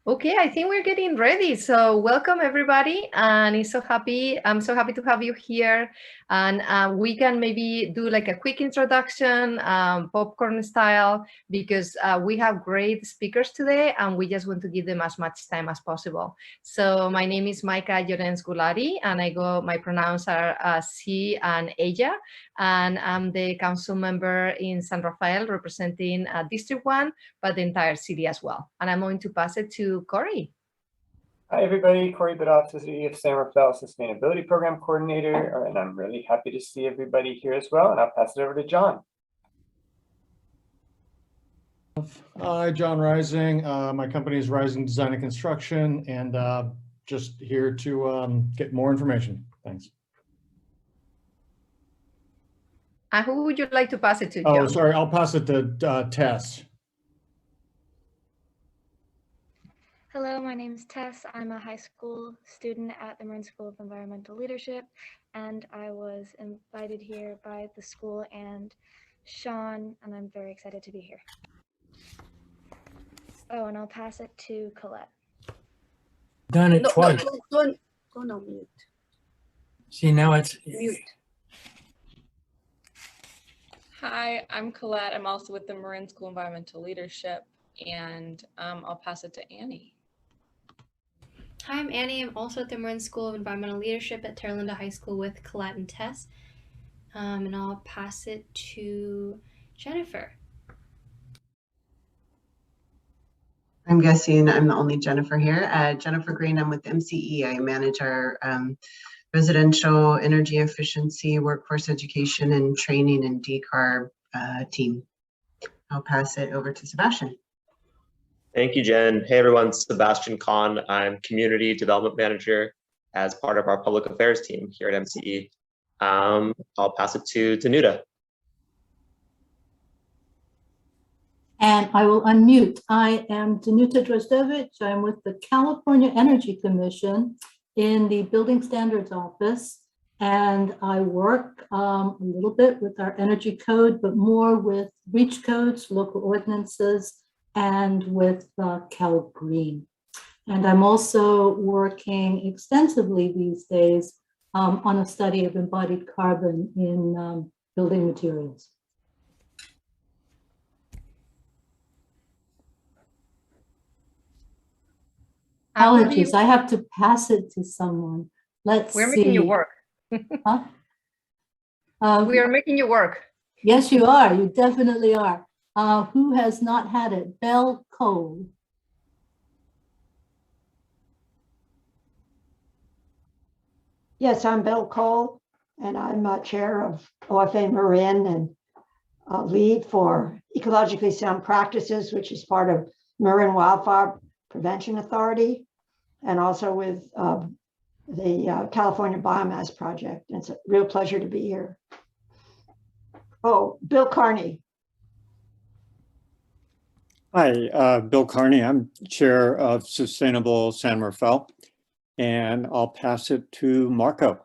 Okay, I think we're getting ready. So welcome everybody, and I'm so happy to have you here. And we can maybe do like a quick introduction, popcorn style, because we have great speakers today, and we just want to give them as much time as possible. So my name is Maika Llorens Gulari, and my pronouns are she and ella, and I'm the council member in San Rafael representing District 1, but the entire city as well. And I'm going to pass it to Corey. Hi, everybody. Corey Bidoff, the City of San Rafael Sustainability Program Coordinator, and I'm really happy to see everybody here as well. And I'll pass it over to John. Hi, John Rising. My company is Rising Design and Construction, and just here to get more information. Thanks. Who would you like to pass it to, John? Oh, sorry. I'll pass it to Tess. Hello, my name is Tess. I'm a high school student at the Marin School of Environmental Leadership, and I was invited here by the school and Sean, and I'm very excited to be here. Oh, and I'll pass it to Colette. Done it twice. Go on mute. See, now it's Mute. Hi, I'm Colette. I'm also with the Marin School Environmental Leadership, and I'll pass it to Annie. Hi, I'm Annie. I'm also at the Marin School of Environmental Leadership at Terra Linda High School with Colette and Tess. And I'll pass it to Jennifer. I'm guessing I'm the only Jennifer here. Jennifer Green, I'm with MCE. I manage our residential energy efficiency, workforce education, and training and decarb team. I'll pass it over to Sebastian. Thank you, Jen. Hey, everyone. Sebastian Kahn. I'm Community Development Manager as part of our Public Affairs team here at MCE. I'll pass it to Danuta. And I will unmute. I am Danuta Drozdovich. I'm with the California Energy Commission in the Building Standards Office. And I work a little bit with our energy code, but more with REACH codes, local ordinances, and with Cal Green. And I'm also working extensively these days on a study of embodied carbon in building materials. Apologies, I have to pass it to someone. Let's see. We're making you work. Huh? We are making you work. Yes, you are. You definitely are. Who has not had it? Belle Cole. Yes, I'm Belle Cole, and I'm chair of OFA Marin and lead for ecologically sound practices, which is part of Marin Wildfire Prevention Authority, and also with the California Biomass Project. It's a real pleasure to be here. Oh, Bill Carney. Hi, Bill Carney. I'm chair of Sustainable San Rafael, and I'll pass it to Marco.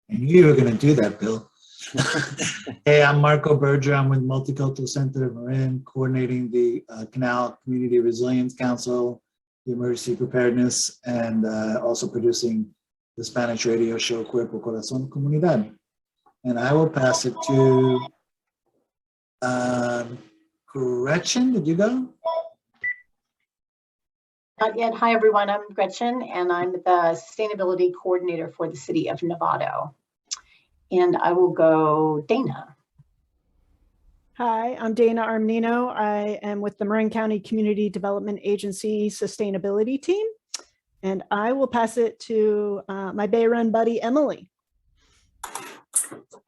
I knew you were going to do that, Bill. Hey, I'm Marco Berger. I'm with Multicultural Center of Marin, coordinating the Canal Community Resilience Council, the Emergency Preparedness, and also producing the Spanish radio show Cuerpo Corazón Comunidad. And I will pass it to Gretchen. Did you go? Not yet. Hi, everyone. I'm Gretchen, and I'm the Sustainability Coordinator for the City of Novato. And I will go Dana. Hi, I'm Dana Armanino. I am with the Marin County Community Development Agency Sustainability Team. And I will pass it to my Bay Run buddy, Emily.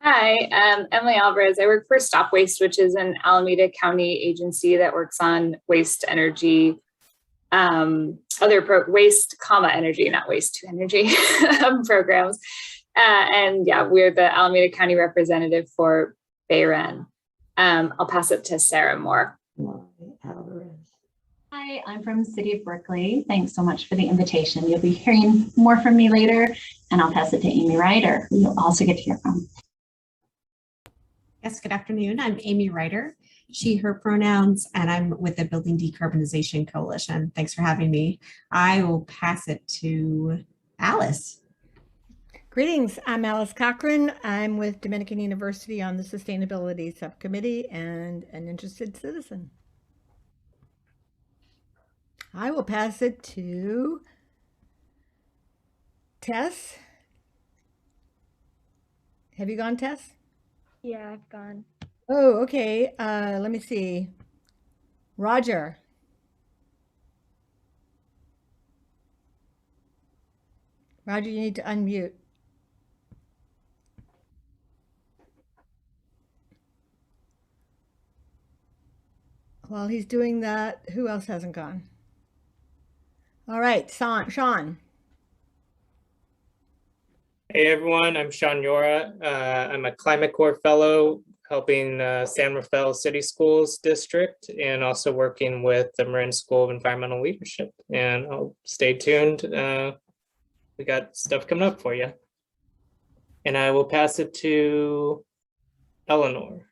Hi, Emily Alvarez. I work for StopWaste, which is an Alameda County agency that works on waste energy, waste, energy, not waste to energy programs. And yeah, we're the Alameda County representative for Bay Run. I'll pass it to Sarah Moore. Hi, I'm from the City of Berkeley. Thanks so much for the invitation. You'll be hearing more from me later, and I'll pass it to Amy Ryder, who you'll also get to hear from. Yes, good afternoon. I'm Amy Ryder, she, her pronouns, and I'm with the Building Decarbonization Coalition. Thanks for having me. I will pass it to Alice. Greetings, I'm Alice Cochran. I'm with Dominican University on the Sustainability Subcommittee and an interested citizen. I will pass it to Tess. Have you gone, Tess? Yeah, I've gone. Oh, okay. Let me see. Roger. Roger, you need to unmute. While he's doing that, who else hasn't gone? All right, Sean. Hey everyone, I'm Sean Yora. I'm a Climate Corps fellow helping San Rafael City Schools District and also working with the Marin School of Environmental Leadership. And I'll stay tuned. We got stuff coming up for you. And I will pass it to Eleanor.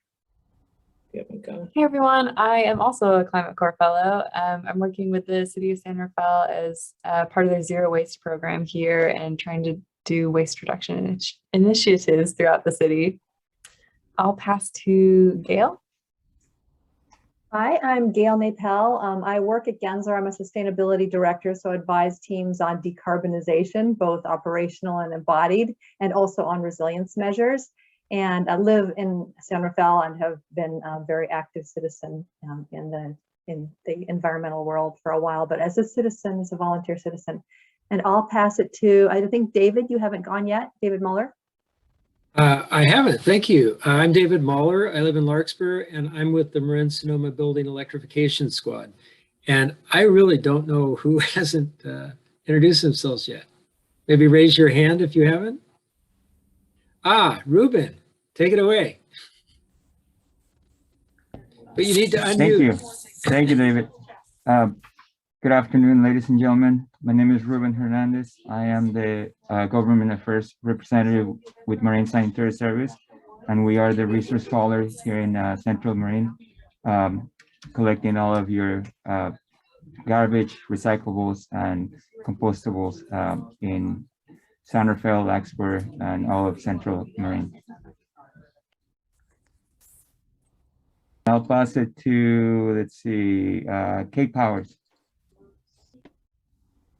Hey everyone, I am also a Climate Corps fellow. I'm working with the City of San Rafael as part of their zero waste program here and trying to do waste reduction initiatives throughout the city. I'll pass to Gail. Hi, I'm Gail Napel. I work at Gensler. I'm a sustainability director, so I advise teams on decarbonization, both operational and embodied, and also on resilience measures. And I live in San Rafael and have been a very active citizen in the environmental world for a while, but as a citizen, as a volunteer citizen. And I'll pass it to, I think, David, you haven't gone yet, David Muller. I haven't, thank you. I'm David Mahler. I live in Larkspur and I'm with the Marin Sonoma Building Electrification Squad. And I really don't know who hasn't introduced themselves yet. Maybe raise your hand if you haven't. Ruben, take it away. But you need to unmute. Thank you. Thank you, David. Good afternoon, ladies and gentlemen. My name is Ruben Hernandez. I am the Government Affairs Representative with Marine Sanitary Service, and we are the resource hauler here in Central Marine, collecting all of your garbage, recyclables, and compostables in San Rafael, Larkspur, and all of Central Marine. I'll pass it to, let's see, Kate Powers.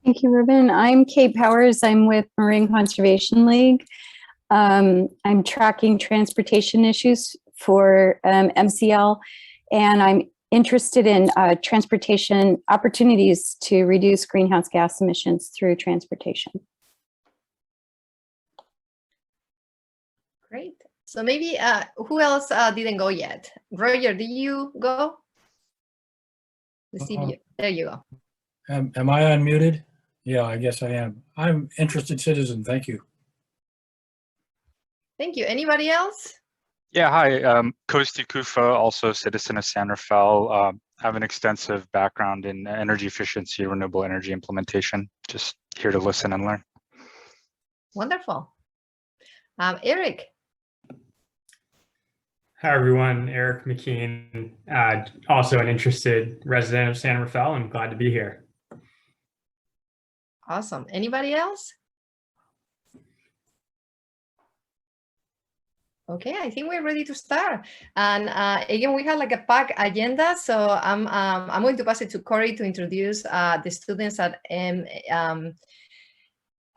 Thank you, Ruben. I'm Kate Powers. I'm with Marine Conservation League. I'm tracking transportation issues for MCL, and I'm interested in transportation opportunities to reduce greenhouse gas emissions through transportation. Great. So maybe who else didn't go yet? Roger, did you go? Let's see you. There you go. Am I unmuted? Yeah, I guess I am. I'm interested citizen. Thank you. Thank you. Anybody else? Yeah, hi. Kosti Kufa, also citizen of San Rafael. Have an extensive background in energy efficiency, renewable energy implementation. Just here to listen and learn. Wonderful. Eric. Hi, everyone. Eric McKean, also an interested resident of San Rafael. I'm glad to be here. Awesome. Anybody else? Okay, I think we're ready to start. And again, we have like a packed agenda, so I'm going to pass it to Corey to introduce the students at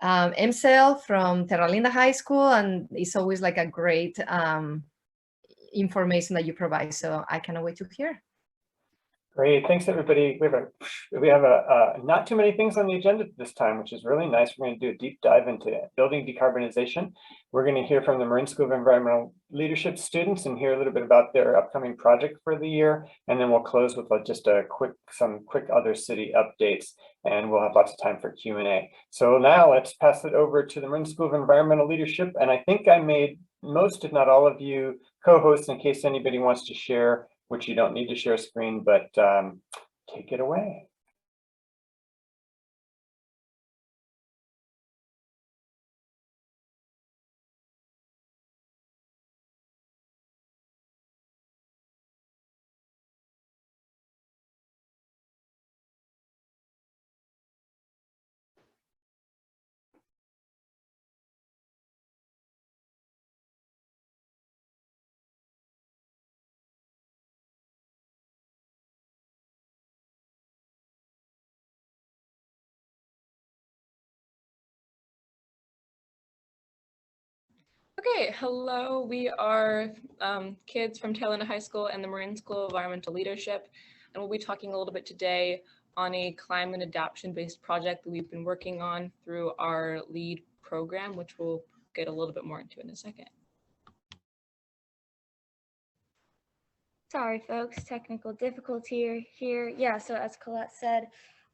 MSEL from Terra Linda High School, and it's always like a great information that you provide. So I cannot wait to hear. Great, thanks everybody. We have not too many things on the agenda this time, which is really nice. We're going to do a deep dive into building decarbonization. We're going to hear from the Marin School of Environmental Leadership students and hear a little bit about their upcoming project for the year. And then we'll close with just some quick other city updates, and we'll have lots of time for Q&A. So now let's pass it over to the Marin School of Environmental Leadership. And I think I made most, if not all of you, co-hosts in case anybody wants to share, which you don't need to share a screen, but take it away. Okay, hello. We are kids from Taylor High School and the Marin School of Environmental Leadership, and we'll be talking a little bit today on a climate adaptation-based project that we've been working on through our LEAD program, which we'll get a little bit more into in a second. Sorry, folks, technical difficulty here. Yeah, so as Colette said,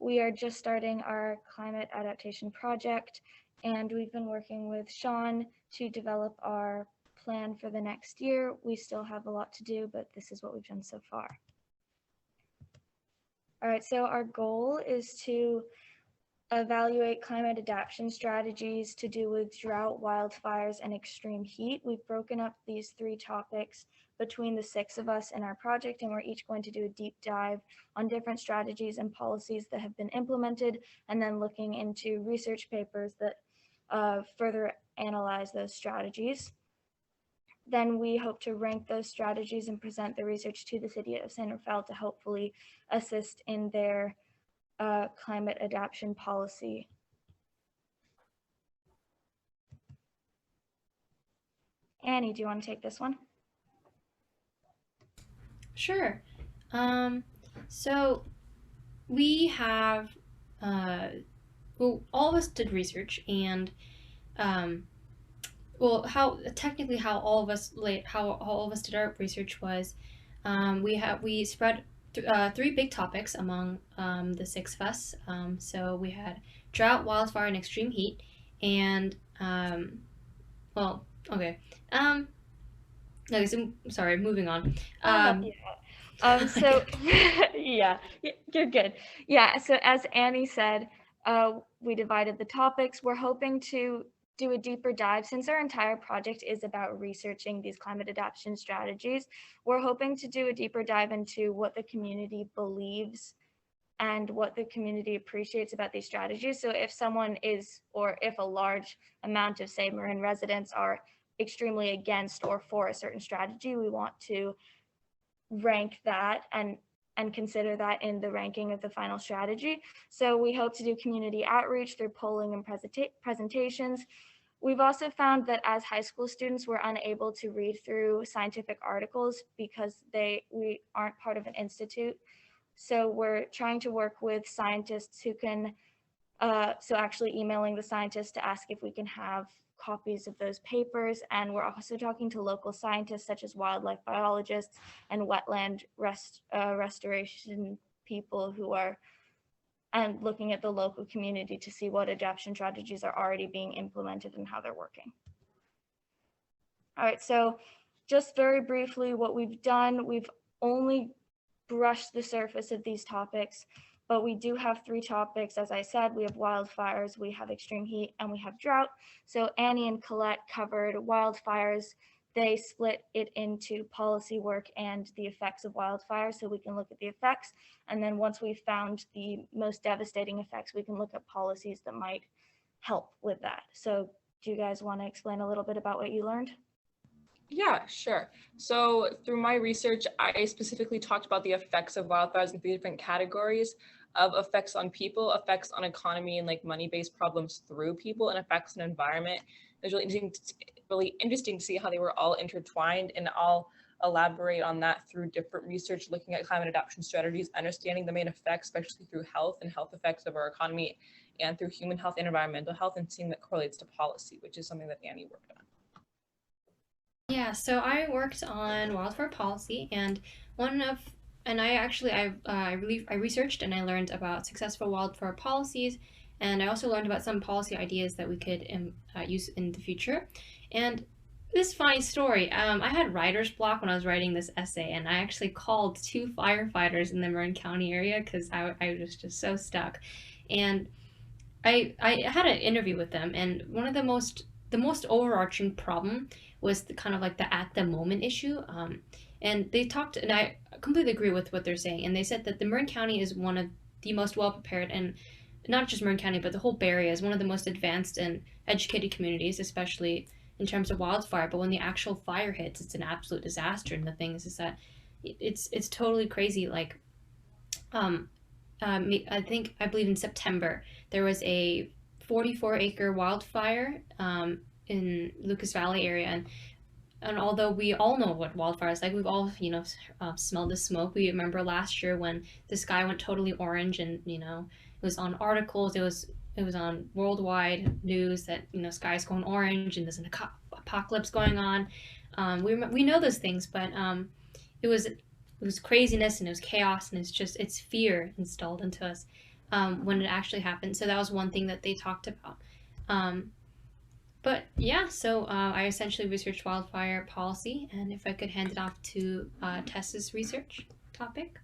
we are just starting our climate adaptation project, and we've been working with Sean to develop our plan for the next year. We still have a lot to do, but this is what we've done so far. All right, so our goal is to evaluate climate adaptation strategies to do with drought, wildfires, and extreme heat. We've broken up these 3 topics between the 6 of us in our project, and we're each going to do a deep dive on different strategies and policies that have been implemented, and then looking into research papers that further analyze those strategies. Then we hope to rank those strategies and present the research to the city of San Rafael to hopefully assist in their climate adaptation policy. Annie, do you want to take this one? Sure. So we have, well, all of us did research, and well, how all of us did our research was, we spread 3 big topics among the 6 of us. So we had drought, wildfire, and extreme heat, and well, okay. Okay, so sorry, moving on. So yeah, you're good. Yeah, so as Annie said, we divided the topics. We're hoping to do a deeper dive, since our entire project is about researching these climate adaptation strategies. We're hoping to do a deeper dive into what the community believes and what the community appreciates about these strategies. So if someone is, or if a large amount of, say, Marin residents are extremely against or for a certain strategy, we want to rank that and consider that in the ranking of the final strategy. So we hope to do community outreach through polling and presentations. We've also found that as high school students, we're unable to read through scientific articles because we aren't part of an institute. So we're trying to work with scientists who can, so actually emailing the scientists to ask if we can have copies of those papers. And we're also talking to local scientists such as wildlife biologists and wetland restoration people who are and looking at the local community to see what adaptation strategies are already being implemented and how they're working. All right, so just very briefly what we've done, we've only brushed the surface of these topics, but we do have 3 topics. As I said, we have wildfires, we have extreme heat, and we have drought. So Annie and Colette covered wildfires. They split it into policy work and the effects of wildfires, so we can look at the effects. And then once we've found the most devastating effects, we can look at policies that might help with that. So do you guys want to explain a little bit about what you learned? Yeah, sure. So through my research, I specifically talked about the effects of wildfires in 3 different categories of effects on people, effects on economy and like money-based problems through people, and effects on environment. It was really interesting to see how they were all intertwined, and I'll elaborate on that through different research, looking at climate adaptation strategies, understanding the main effects, especially through health and health effects of our economy, and through human health and environmental health, and seeing that correlates to policy, which is something that Annie worked on. Yeah, so I worked on wildfire policy, and I researched and I learned about successful wildfire policies, and I also learned about some policy ideas that we could use in the future. And this funny story, I had writer's block when I was writing this essay, and I actually called 2 firefighters in the Marin County area because I was just so stuck. And I had an interview with them, and one of the most overarching problem was the kind of like the at the moment issue. And they talked, and I completely agree with what they're saying. And they said that the Marin County is one of the most well prepared, and not just Marin County, but the whole Bay Area is one of the most advanced and educated communities, especially in terms of wildfire. But when the actual fire hits, it's an absolute disaster. And the thing is that it's totally crazy. Like, I believe in September, there was a 44-acre wildfire in Lucas Valley area, and although we all know what wildfire is like, we've all, smelled the smoke. We remember last year when the sky went totally orange, and it was on articles. It was on worldwide news that sky's going orange and there's an apocalypse going on. We know those things, but it was craziness and it was chaos, and it's fear installed into us when it actually happened. So that was one thing that they talked about. But yeah, so I essentially researched wildfire policy, and if I could hand it off to Tess's research topic.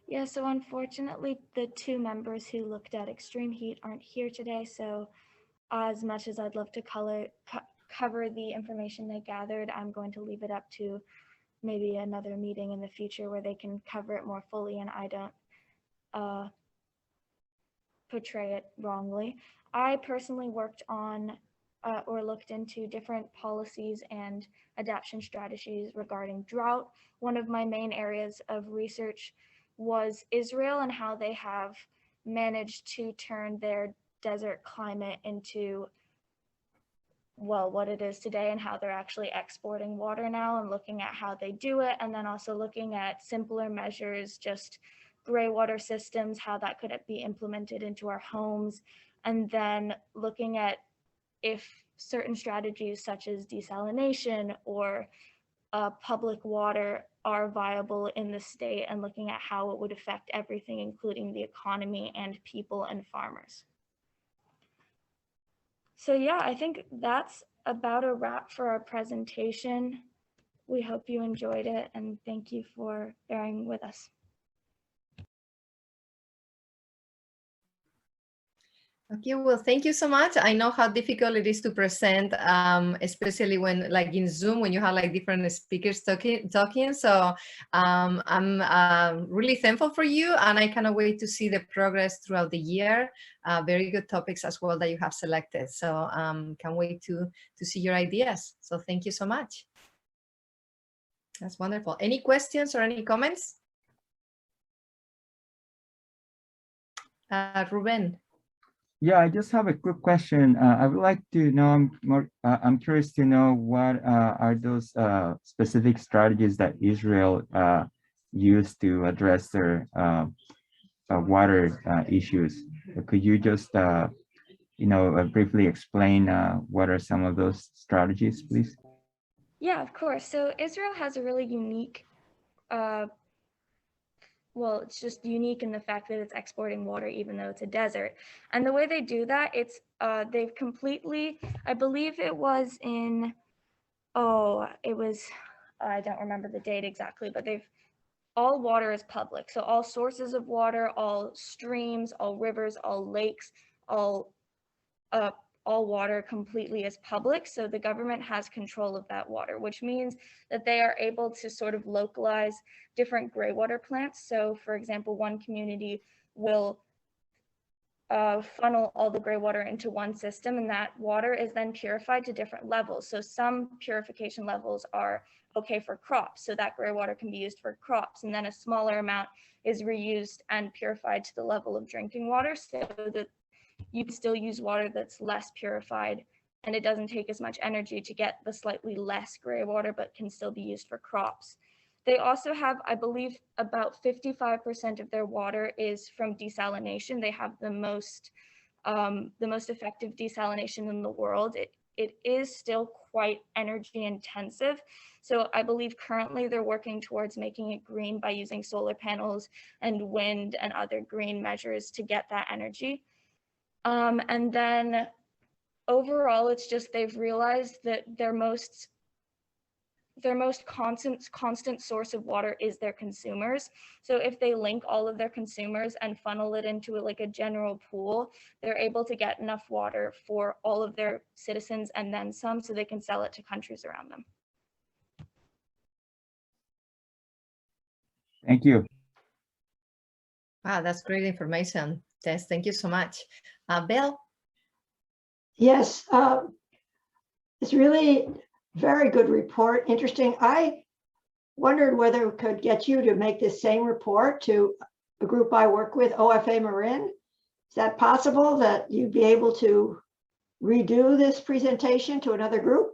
Yeah, so unfortunately, the two members who looked at extreme heat aren't here today. So as much as I'd love to cover the information they gathered, I'm going to leave it up to maybe another meeting in the future where they can cover it more fully and I don't portray it wrongly. I personally worked on or looked into different policies and adaptation strategies regarding drought. One of my main areas of research was Israel and how they have managed to turn their desert climate into, well, what it is today, and how they're actually exporting water now, and looking at how they do it, and then also looking at simpler measures, just gray water systems, how that could be implemented into our homes, and then looking at if certain strategies such as desalination or public water are viable in the state, and looking at how it would affect everything, including the economy and people and farmers. So yeah, I think that's about a wrap for our presentation. We hope you enjoyed it, and thank you for bearing with us. Okay, well, thank you so much. I know how difficult it is to present, especially when, like in Zoom, when you have like different speakers talking. So I'm really thankful for you, and I cannot wait to see the progress throughout the year. Very good topics as well that you have selected. So can't wait to see your ideas. So thank you so much. That's wonderful. Any questions or any comments? Ruben. Yeah, I just have a quick question. I would like to know I'm curious to know what are those specific strategies that Israel used to address their water issues. Could you just briefly explain what are some of those strategies, please? Yeah, of course. So Israel has a really unique well, it's just unique in the fact that it's exporting water even though it's a desert. And the way they do that, it's they've completely, I believe it was in, I don't remember the date exactly, but all water is public. So all sources of water, all streams, all rivers, all lakes, all water completely is public. So the government has control of that water, which means that they are able to sort of localize different gray water plants. So for example, one community will funnel all the gray water into one system, and that water is then purified to different levels. So some purification levels are okay for crops, so that gray water can be used for crops, and then a smaller amount is reused and purified to the level of drinking water, so that you can still use water that's less purified, and it doesn't take as much energy to get the slightly less gray water, but can still be used for crops. They also have, I believe, about 55% of their water is from desalination. They have the most effective desalination in the world. It is still quite energy intensive. So I believe currently they're working towards making it green by using solar panels and wind and other green measures to get that energy. And then overall, it's just they've realized that their most constant source of water is their consumers. So if they link all of their consumers and funnel it into like a general pool, they're able to get enough water for all of their citizens and then some, so they can sell it to countries around them. Thank you. Wow, that's great information, Tess. Thank you so much. Bill? Yes, it's really very good report. Interesting. I wondered whether we could get you to make this same report to a group I work with, OFA Marin. Is that possible that you'd be able to redo this presentation to another group?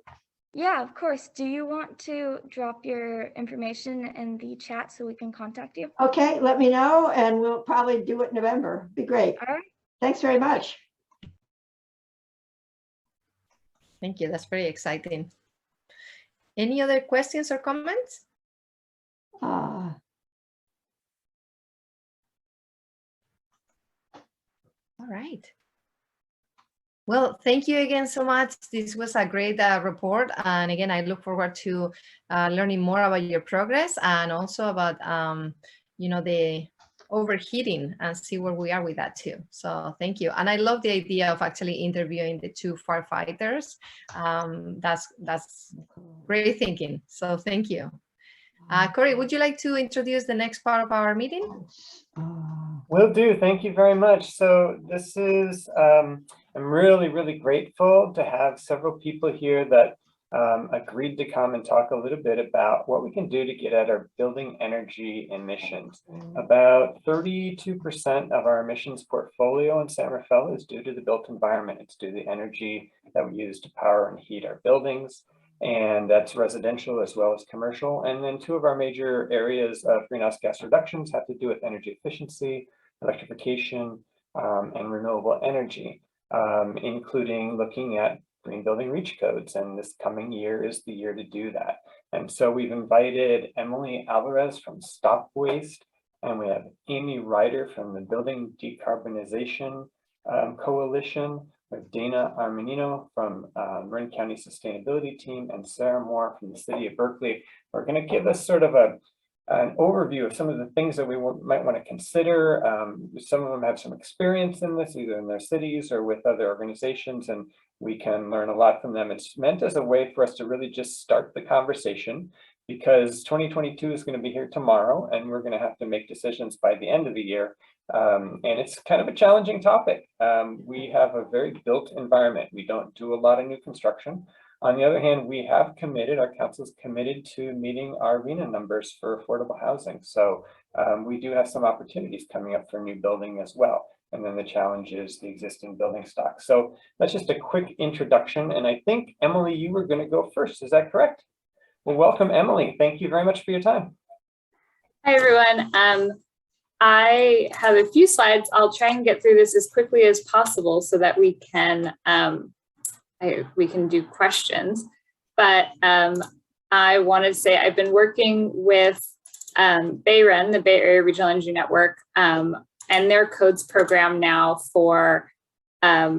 Yeah, of course. Do you want to drop your information in the chat so we can contact you? Okay, let me know and we'll probably do it in November. Be great. All right. Thanks very much. Thank you. That's very exciting. Any other questions or comments? All right. Well, thank you again so much. This was a great report. And again, I look forward to learning more about your progress and also about, the overheating and see where we are with that too. So thank you. And I love the idea of actually interviewing the 2 firefighters. That's great thinking. So thank you. Corey, would you like to introduce the next part of our meeting? Will do. Thank you very much. So this is, I'm really, really grateful to have several people here that agreed to come and talk a little bit about what we can do to get at our building energy emissions. About 32% of our emissions portfolio in San Rafael is due to the built environment. It's due to the energy that we use to power and heat our buildings. And that's residential as well as commercial. And then 2 of our major areas of greenhouse gas reductions have to do with energy efficiency, electrification, and renewable energy, including looking at green building reach codes. And this coming year is the year to do that. And so we've invited Emily Alvarez from StopWaste, and we have Amy Ryder from the Building Decarbonization Coalition, with Dana Armanino from Marin County Sustainability Team, and Sarah Moore from the City of Berkeley. We're going to give us sort of an overview of some of the things that we might want to consider. Some of them have some experience in this, either in their cities or with other organizations, and we can learn a lot from them. It's meant as a way for us to really just start the conversation, because 2022 is going to be here tomorrow, and we're going to have to make decisions by the end of the year. And it's kind of a challenging topic. We have a very built environment. We don't do a lot of new construction. On the other hand, we have committed, our council's committed to meeting our RENA numbers for affordable housing. So we do have some opportunities coming up for new building as well. And then the challenge is the existing building stock. So that's just a quick introduction. And I think, Emily, you were going to go first. Is that correct? Well, welcome, Emily. Thank you very much for your time. Hi, everyone. I have a few slides. I'll try and get through this as quickly as possible so that we can do questions. But I want to say I've been working with BayREN, the Bay Area Regional Energy Network, and their codes program now for, I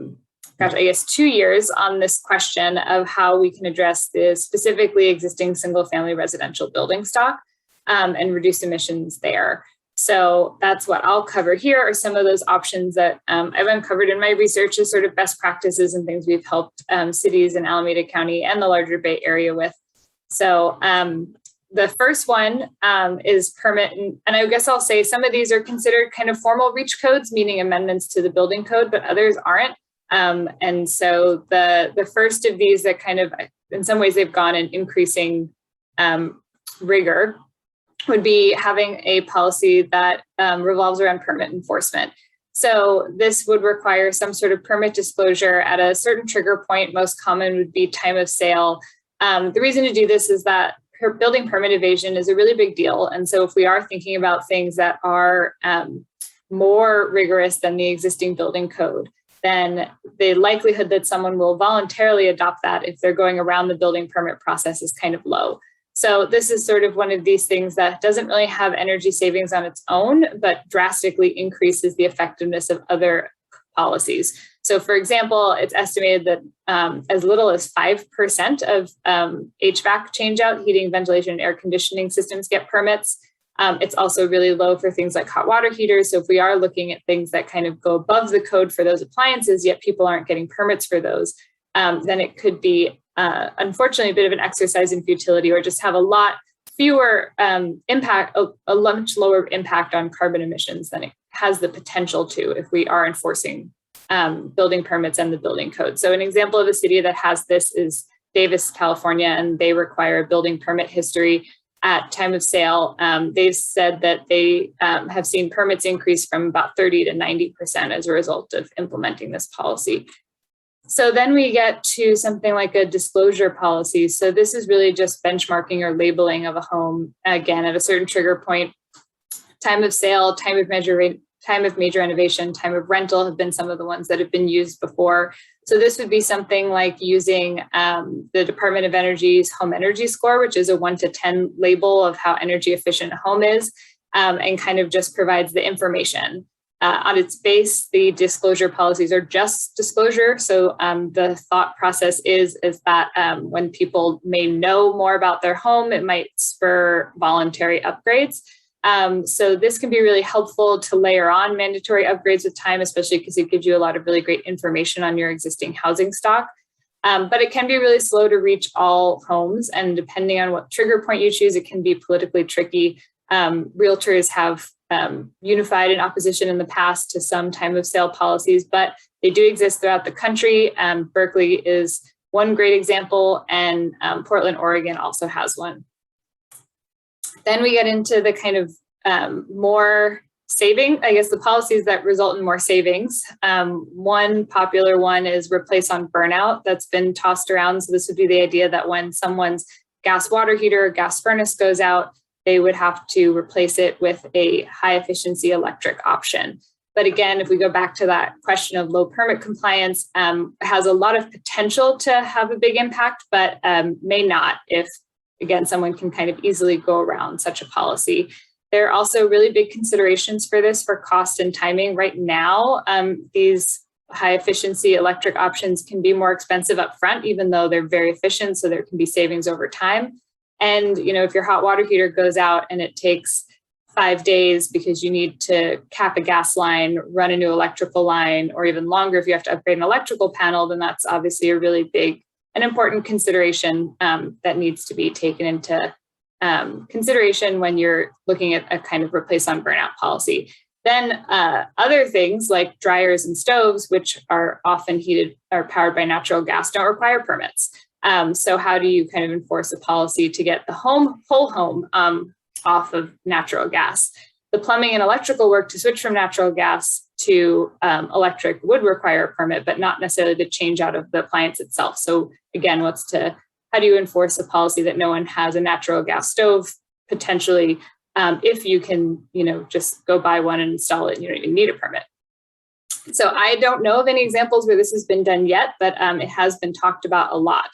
guess 2 years on this question of how we can address the specifically existing single-family residential building stock and reduce emissions there. So that's what I'll cover here, are some of those options that I've uncovered in my research as sort of best practices and things we've helped cities in Alameda County and the larger Bay Area with. So the first one is permit, and I guess I'll say some of these are considered kind of formal reach codes, meaning amendments to the building code, but others aren't. And so the first of these that kind of, in some ways they've gone in increasing rigor, would be having a policy that revolves around permit enforcement. So this would require some sort of permit disclosure at a certain trigger point. Most common would be time of sale. The reason to do this is that building permit evasion is a really big deal. And so if we are thinking about things that are more rigorous than the existing building code, then the likelihood that someone will voluntarily adopt that if they're going around the building permit process is kind of low. So this is sort of one of these things that doesn't really have energy savings on its own, but drastically increases the effectiveness of other policies. So for example, it's estimated that as little as 5% of HVAC changeout, heating, ventilation, and air conditioning systems get permits. It's also really low for things like hot water heaters. So if we are looking at things that kind of go above the code for those appliances, yet people aren't getting permits for those, then it could be unfortunately a bit of an exercise in futility, or just have a lot fewer impact, a much lower impact on carbon emissions than it has the potential to if we are enforcing building permits and the building code. So an example of a city that has this is Davis, California, and they require a building permit history at time of sale. They've said that they have seen permits increase from about 30 to 90% as a result of implementing this policy. So then we get to something like a disclosure policy. So this is really just benchmarking or labeling of a home, again, at a certain trigger point. Time of sale, time of major renovation, time of rental have been some of the ones that have been used before. So this would be something like using the Department of Energy's home energy score, which is a 1 to 10 label of how energy efficient a home is, and kind of just provides the information. On its base, the disclosure policies are just disclosure. So the thought process is that when people may know more about their home, it might spur voluntary upgrades. So this can be really helpful to layer on mandatory upgrades with time, especially because it gives you a lot of really great information on your existing housing stock. But it can be really slow to reach all homes. And depending on what trigger point you choose, it can be politically tricky. Realtors have unified in opposition in the past to some time of sale policies, but they do exist throughout the country. Berkeley is one great example, and Portland, Oregon also has one. Then we get into the kind of more saving, I guess the policies that result in more savings. One popular one is replace on burnout that's been tossed around. So this would be the idea that when someone's gas water heater or gas furnace goes out, they would have to replace it with a high efficiency electric option. But again, if we go back to that question of low permit compliance, has a lot of potential to have a big impact, but may not if, again, someone can kind of easily go around such a policy. There are also really big considerations for this for cost and timing. Right now, these high efficiency electric options can be more expensive up front, even though they're very efficient, so there can be savings over time. And if your hot water heater goes out and it takes 5 days because you need to cap a gas line, run a new electrical line, or even longer if you have to upgrade an electrical panel, then that's obviously a really big and important consideration that needs to be taken into consideration when you're looking at a kind of replace on burnout policy. Then other things like dryers and stoves, which are often heated or powered by natural gas, don't require permits. So how do you kind of enforce a policy to get the whole home off of natural gas? The plumbing and electrical work to switch from natural gas to electric would require a permit, but not necessarily the change out of the appliance itself. So again, how do you enforce a policy that no one has a natural gas stove potentially, if you can, just go buy one and install it, and you don't even need a permit. So I don't know of any examples where this has been done yet, but it has been talked about a lot.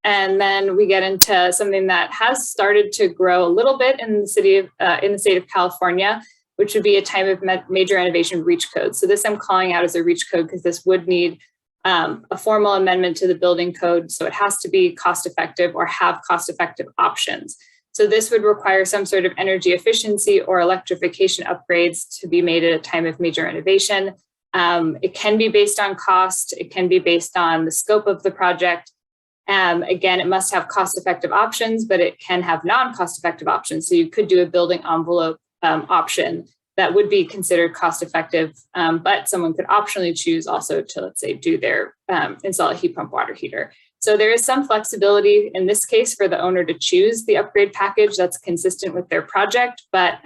And then we get into something that has started to grow a little bit in the state of California, which would be a time of major renovation reach code. So this I'm calling out as a reach code because this would need a formal amendment to the building code. So it has to be cost effective or have cost effective options. So this would require some sort of energy efficiency or electrification upgrades to be made at a time of major renovation. It can be based on cost. It can be based on the scope of the project. Again, it must have cost-effective options, but it can have non-cost-effective options. So you could do a building envelope option that would be considered cost-effective, but someone could optionally choose also to, let's say, do their install a heat pump water heater. So there is some flexibility in this case for the owner to choose the upgrade package that's consistent with their project, but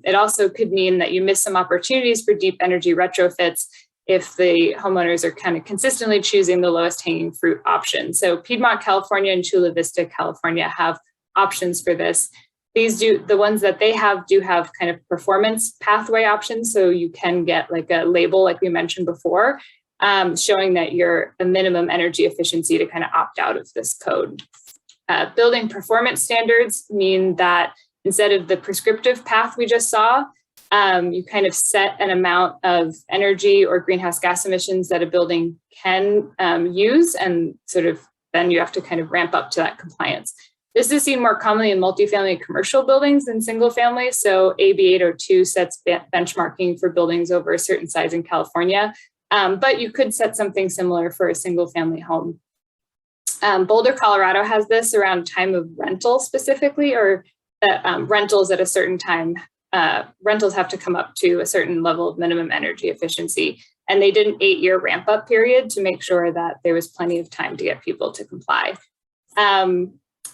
it also could mean that you miss some opportunities for deep energy retrofits if the homeowners are kind of consistently choosing the lowest hanging fruit option. So Piedmont, California and Chula Vista, California have options for this. The ones that they have do have kind of performance pathway options. So you can get like a label, like we mentioned before, showing that you're a minimum energy efficiency to kind of opt out of this code. Building performance standards mean that instead of the prescriptive path we just saw, you kind of set an amount of energy or greenhouse gas emissions that a building can use, and sort of then you have to kind of ramp up to that compliance. This is seen more commonly in multifamily commercial buildings than single family. So AB 802 sets benchmarking for buildings over a certain size in California, but you could set something similar for a single family home. Boulder, Colorado has this around time of rental specifically, or rentals at a certain time. Rentals have to come up to a certain level of minimum energy efficiency. And they did an 8-year ramp up period to make sure that there was plenty of time to get people to comply.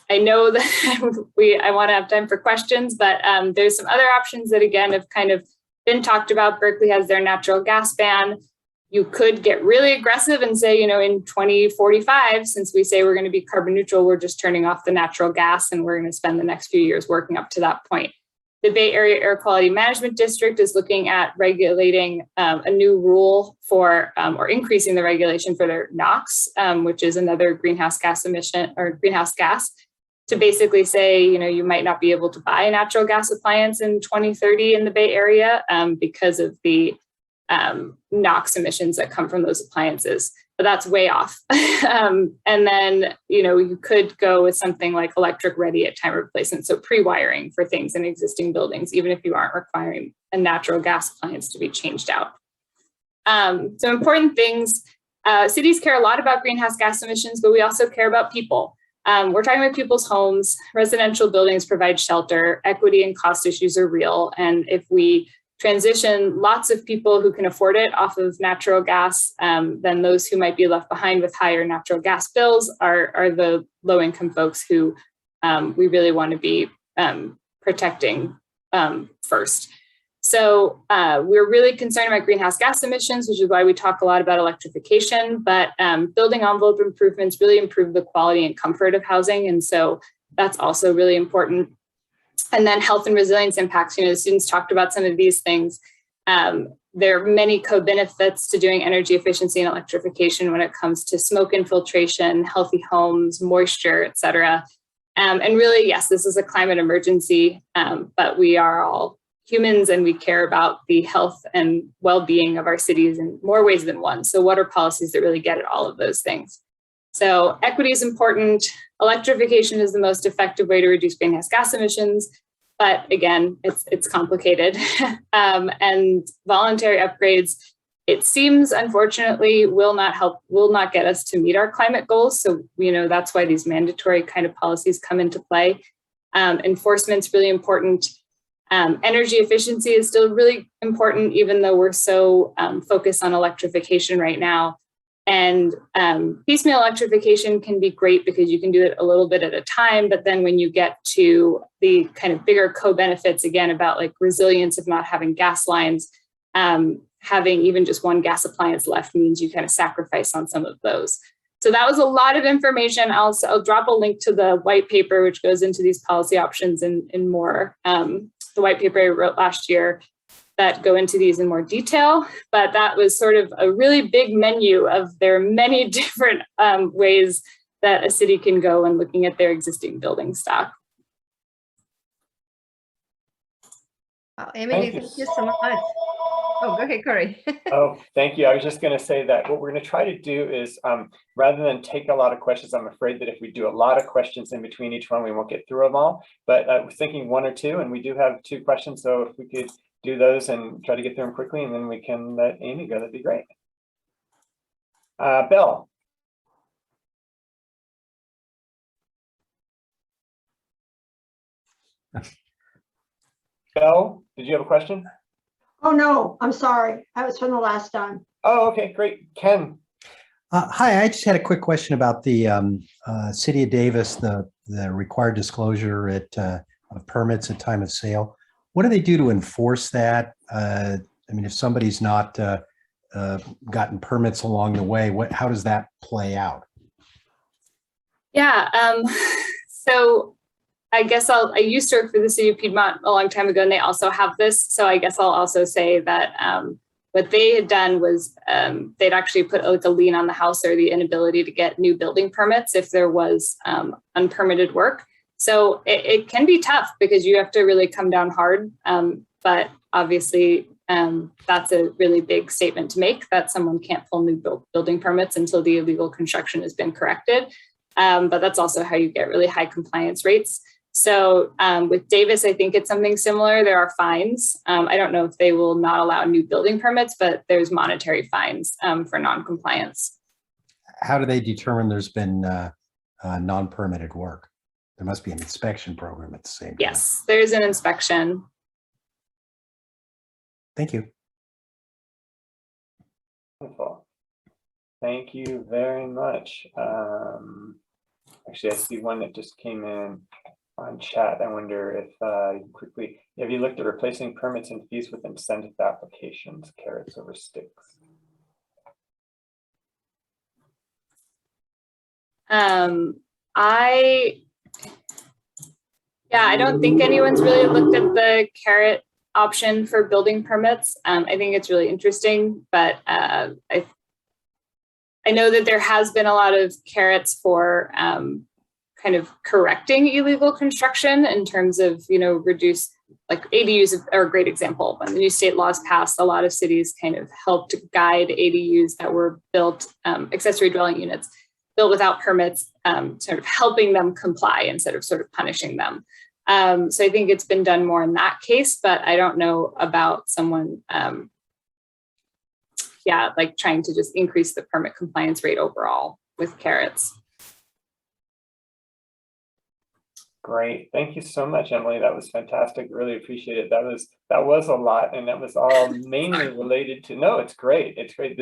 I know that I want to have time for questions, but there's some other options that again have kind of been talked about. Berkeley has their natural gas ban. you could get really aggressive and say, in 2045, since we say we're going to be carbon neutral, we're just turning off the natural gas and we're going to spend the next few years working up to that point. The Bay Area Air Quality Management District is looking at regulating a new rule for, or increasing the regulation for their NOx, which is another greenhouse gas emission or greenhouse gas, to basically say, you might not be able to buy a natural gas appliance in 2030 in the Bay Area because of the NOx emissions that come from those appliances. But that's way off. And then, you could go with something like electric ready at time of replacement. So pre-wiring for things in existing buildings, even if you aren't requiring a natural gas appliance to be changed out. So important things, cities care a lot about greenhouse gas emissions, but we also care about people. We're talking about people's homes. Residential buildings provide shelter. Equity and cost issues are real. And if we transition lots of people who can afford it off of natural gas, then those who might be left behind with higher natural gas bills are the low-income folks who we really want to be protecting first. So we're really concerned about greenhouse gas emissions, which is why we talk a lot about electrification, but building envelope improvements really improve the quality and comfort of housing. And so that's also really important. And then health and resilience impacts, the students talked about some of these things. There are many co-benefits to doing energy efficiency and electrification when it comes to smoke infiltration, healthy homes, moisture, et cetera. And really, yes, this is a climate emergency, but we are all humans and we care about the health and well-being of our cities in more ways than one. So what are policies that really get at all of those things? So equity is important. Electrification is the most effective way to reduce greenhouse gas emissions. But again, it's complicated. And voluntary upgrades, it seems, unfortunately, will not get us to meet our climate goals. So, that's why these mandatory kind of policies come into play. Enforcement's really important. Energy efficiency is still really important, even though we're so focused on electrification right now. And piecemeal electrification can be great because you can do it a little bit at a time, but then when you get to the kind of bigger co-benefits, again, about like resilience of not having gas lines, having even just one gas appliance left means you kind of sacrifice on some of those. So that was a lot of information. I'll drop a link to the white paper, which goes into these policy options in more. The white paper I wrote last year that go into these in more detail, but that was sort of a really big menu of there are many different ways that a city can go when looking at their existing building stock. Emily, thank you so much. Oh, go ahead, Corey. Oh, thank you. I was just going to say that what we're going to try to do is, rather than take a lot of questions, I'm afraid that if we do a lot of questions in between each one, we won't get through them all. But I was thinking one or two, and we do have 2 questions. So if we could do those and try to get through them quickly, and then we can let Amy go, that'd be great. Bill. Bill, did you have a question? Oh, no, I'm sorry. That was from the last time. Oh, okay, great. Ken. Hi, I just had a quick question about the City of Davis, the required disclosure of permits at time of sale. What do they do to enforce that? I mean, if somebody's not gotten permits along the way, how does that play out? Yeah, so I guess I used to work for the City of Piedmont a long time ago, and they also have this. So I guess I'll also say that what they had done was they'd actually put like a lien on the house or the inability to get new building permits if there was unpermitted work. So it can be tough because you have to really come down hard. But obviously, that's a really big statement to make that someone can't pull new building permits until the illegal construction has been corrected. But that's also how you get really high compliance rates. So with Davis, I think it's something similar. There are fines. I don't know if they will not allow new building permits, but there's monetary fines for non-compliance. How do they determine there's been non-permitted work? There must be an inspection program at the same time. Yes, there's an inspection. Thank you. Wonderful. Thank you very much. Actually, I see one that just came in on chat. I wonder if quickly, have you looked at replacing permits and fees with incentive applications, carrots over sticks? I don't think anyone's really looked at the carrot option for building permits. I think it's really interesting, but I know that there has been a lot of carrots for kind of correcting illegal construction in terms of, reduce, like ADUs are a great example. When the new state laws passed, a lot of cities kind of helped guide ADUs that were built, accessory dwelling units, built without permits, sort of helping them comply instead of sort of punishing them. So I think it's been done more in that case, but I don't know about someone, like trying to just increase the permit compliance rate overall with carrots. Great. Thank you so much, Emily. That was fantastic. Really appreciate it. That was a lot, and that was all mainly related to, no, it's great. It's great.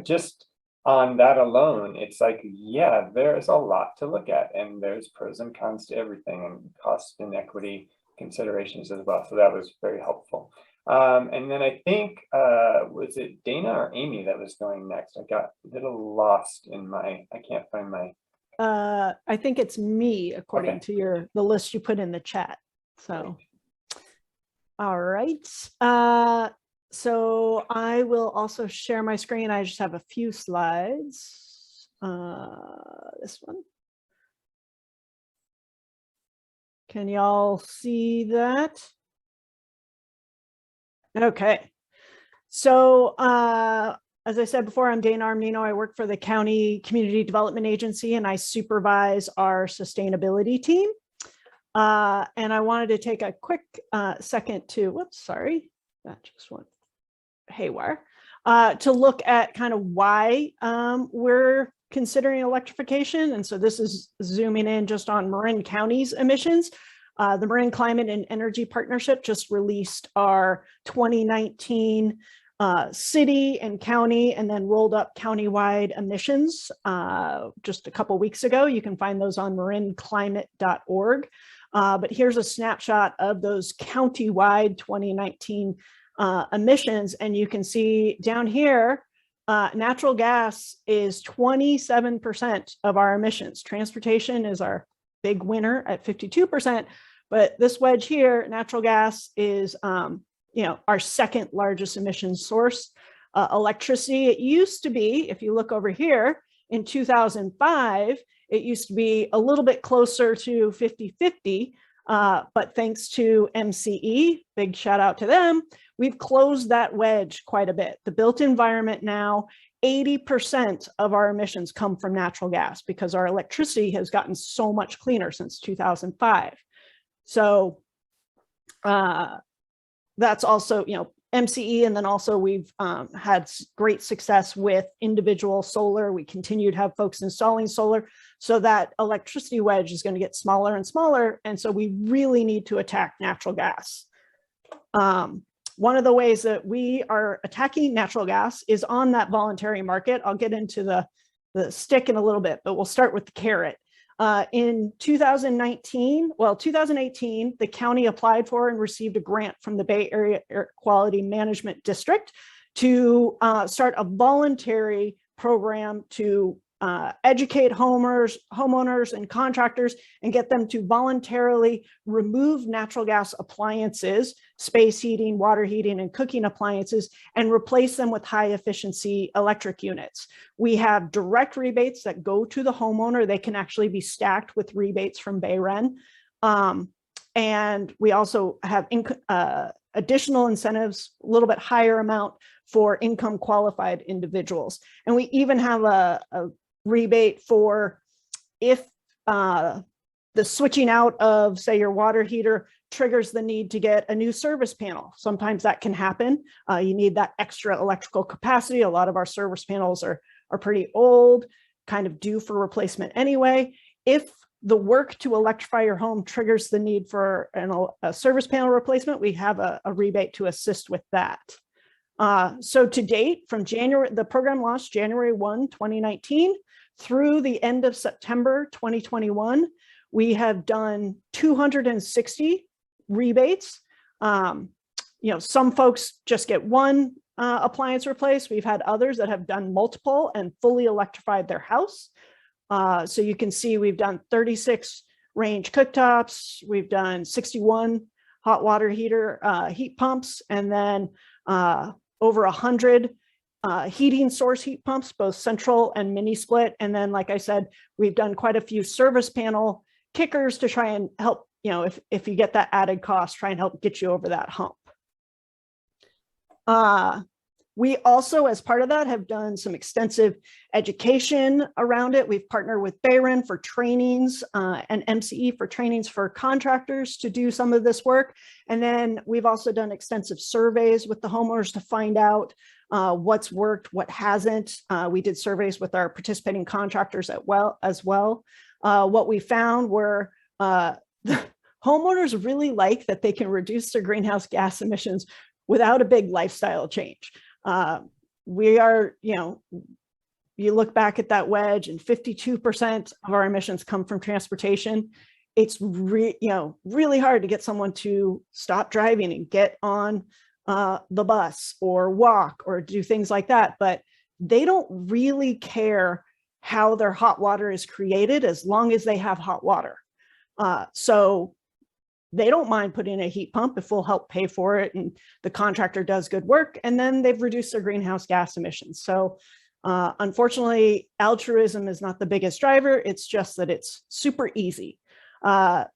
Just on that alone, it's like, yeah, there's a lot to look at, and there's pros and cons to everything, and cost and equity considerations as well. So that was very helpful. And then I think, was it Dana or Amy that was going next? I got a little lost in I can't find my. I think it's me, according to the list you put in the chat. So, all right. So I will also share my screen. I just have a few slides. This one. Can y'all see that? Okay. So, as I said before, I'm Dana Armanino. I work for the County Community Development Agency, and I supervise our sustainability team. And I wanted to take a quick second to, that just went haywire, to look at kind of why we're considering electrification. And so this is zooming in just on Marin County's emissions. The Marin Climate and Energy Partnership just released our 2019 city and county, and then rolled up countywide emissions just a couple weeks ago. You can find those on marinclimate.org. But here's a snapshot of those countywide 2019 emissions. And you can see down here, natural gas is 27% of our emissions. Transportation is our big winner at 52%. But this wedge here, natural gas is our second largest emission source. Electricity, it used to be, if you look over here, in 2005, it used to be a little bit closer to 50-50, but thanks to MCE, big shout out to them, we've closed that wedge quite a bit. The built environment now, 80% of our emissions come from natural gas because our electricity has gotten so much cleaner since 2005. So that's also, MCE, and then also we've had great success with individual solar. We continue to have folks installing solar, so that electricity wedge is going to get smaller and smaller. And so we really need to attack natural gas. One of the ways that we are attacking natural gas is on that voluntary market. I'll get into the stick in a little bit, but we'll start with the carrot. In 2018, the county applied for and received a grant from the Bay Area Air Quality Management District to start a voluntary program to educate homeowners and contractors and get them to voluntarily remove natural gas appliances, space heating, water heating, and cooking appliances, and replace them with high efficiency electric units. We have direct rebates that go to the homeowner. They can actually be stacked with rebates from Bayren. And we also have additional incentives, a little bit higher amount for income qualified individuals. And we even have a rebate for if the switching out of, say, your water heater triggers the need to get a new service panel. Sometimes that can happen. You need that extra electrical capacity. A lot of our service panels are pretty old, kind of due for replacement anyway. If the work to electrify your home triggers the need for a service panel replacement, we have a rebate to assist with that. So to date, from January, the program launched January 1, 2019, through the end of September 2021, we have done 260 rebates. Some folks just get one appliance replaced. We've had others that have done multiple and fully electrified their house. So you can see we've done 36 range cooktops, we've done 61 hot water heat pumps, and then over 100 heating source heat pumps, both central and mini split. And then, like I said, we've done quite a few service panel kickers to try and help, if you get that added cost, try and help get you over that hump. We also, as part of that, have done some extensive education around it. We've partnered with Marin for trainings and MCE for trainings for contractors to do some of this work. And then we've also done extensive surveys with the homeowners to find out what's worked, what hasn't. We did surveys with our participating contractors as well. What we found were the homeowners really like that they can reduce their greenhouse gas emissions without a big lifestyle change. We are, you look back at that wedge and 52% of our emissions come from transportation. It's really hard to get someone to stop driving and get on the bus or walk or do things like that, but they don't really care how their hot water is created as long as they have hot water. So they don't mind putting in a heat pump if we'll help pay for it and the contractor does good work, and then they've reduced their greenhouse gas emissions. So unfortunately, altruism is not the biggest driver. It's just that it's super easy.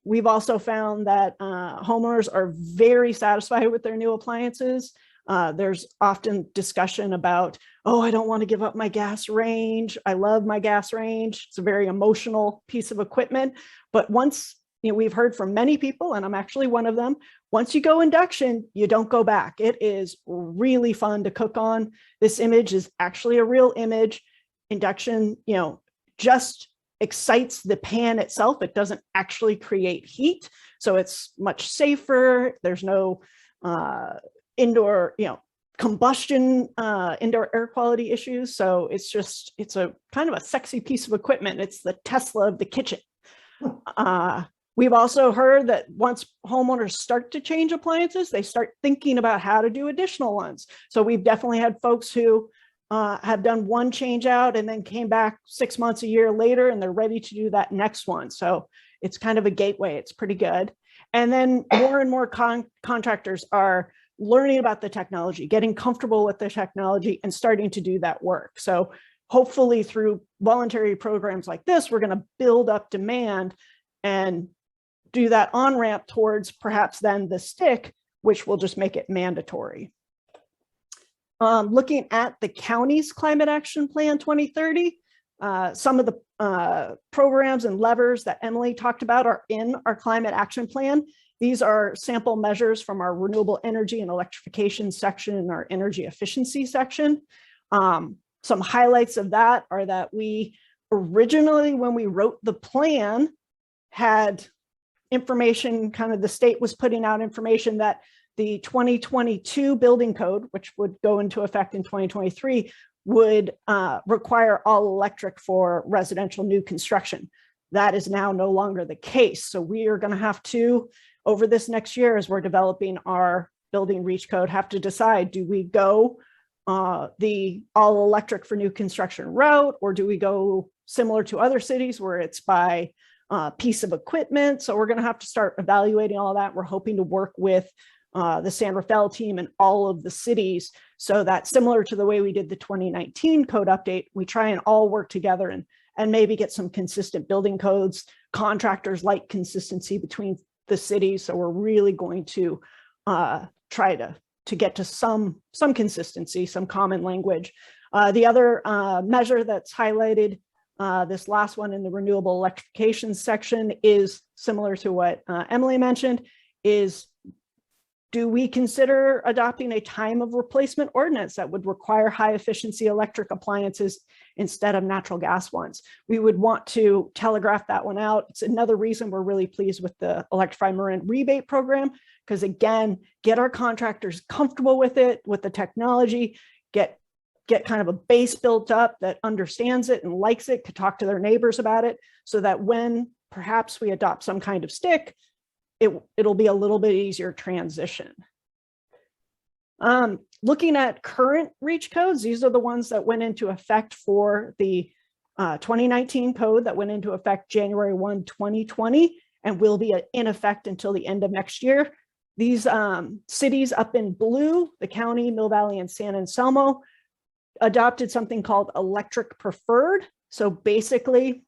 We've also found that homeowners are very satisfied with their new appliances. There's often discussion about, oh, I don't want to give up my gas range. I love my gas range. It's a very emotional piece of equipment. But once, we've heard from many people, and I'm actually one of them, once you go induction, you don't go back. It is really fun to cook on. This image is actually a real image. Induction, just excites the pan itself. It doesn't actually create heat. So it's much safer. There's no indoor, combustion, indoor air quality issues. So it's a kind of a sexy piece of equipment. It's the Tesla of the kitchen. We've also heard that once homeowners start to change appliances, they start thinking about how to do additional ones. So we've definitely had folks who have done one change out and then came back 6 months, a year later, and they're ready to do that next one. So it's kind of a gateway. It's pretty good. And then more and more contractors are learning about the technology, getting comfortable with the technology and starting to do that work. So hopefully through voluntary programs like this, we're going to build up demand and do that on-ramp towards perhaps then the stick, which will just make it mandatory. Looking at the county's Climate Action Plan 2030, some of the programs and levers that Emily talked about are in our Climate Action Plan. These are sample measures from our renewable energy and electrification section and our energy efficiency section. Some highlights of that are that we originally, when we wrote the plan, had information, kind of the state was putting out information that the 2022 building code, which would go into effect in 2023, would require all electric for residential new construction. That is now no longer the case. So we are going to have to, over this next year, as we're developing our building reach code, have to decide, do we go the all electric for new construction route, or do we go similar to other cities where it's by piece of equipment? So we're going to have to start evaluating all of that. We're hoping to work with the San Rafael team and all of the cities so that, similar to the way we did the 2019 code update, we try and all work together and maybe get some consistent building codes. Contractors like consistency between the cities. So we're really going to try to get to some consistency, some common language. The other measure that's highlighted, this last one in the renewable electrification section, is similar to what Emily mentioned, is do we consider adopting a time of replacement ordinance that would require high efficiency electric appliances instead of natural gas ones? We would want to telegraph that one out. It's another reason we're really pleased with the Electrify Marin rebate program, because again, get our contractors comfortable with it, with the technology, get kind of a base built up that understands it and likes it, could talk to their neighbors about it, so that when perhaps we adopt some kind of stick, it'll be a little bit easier transition. Looking at current REACH codes, these are the ones that went into effect for the 2019 code that went into effect January 1, 2020, and will be in effect until the end of next year. These cities up in blue, the county, Mill Valley, and San Anselmo, adopted something called electric preferred. So basically,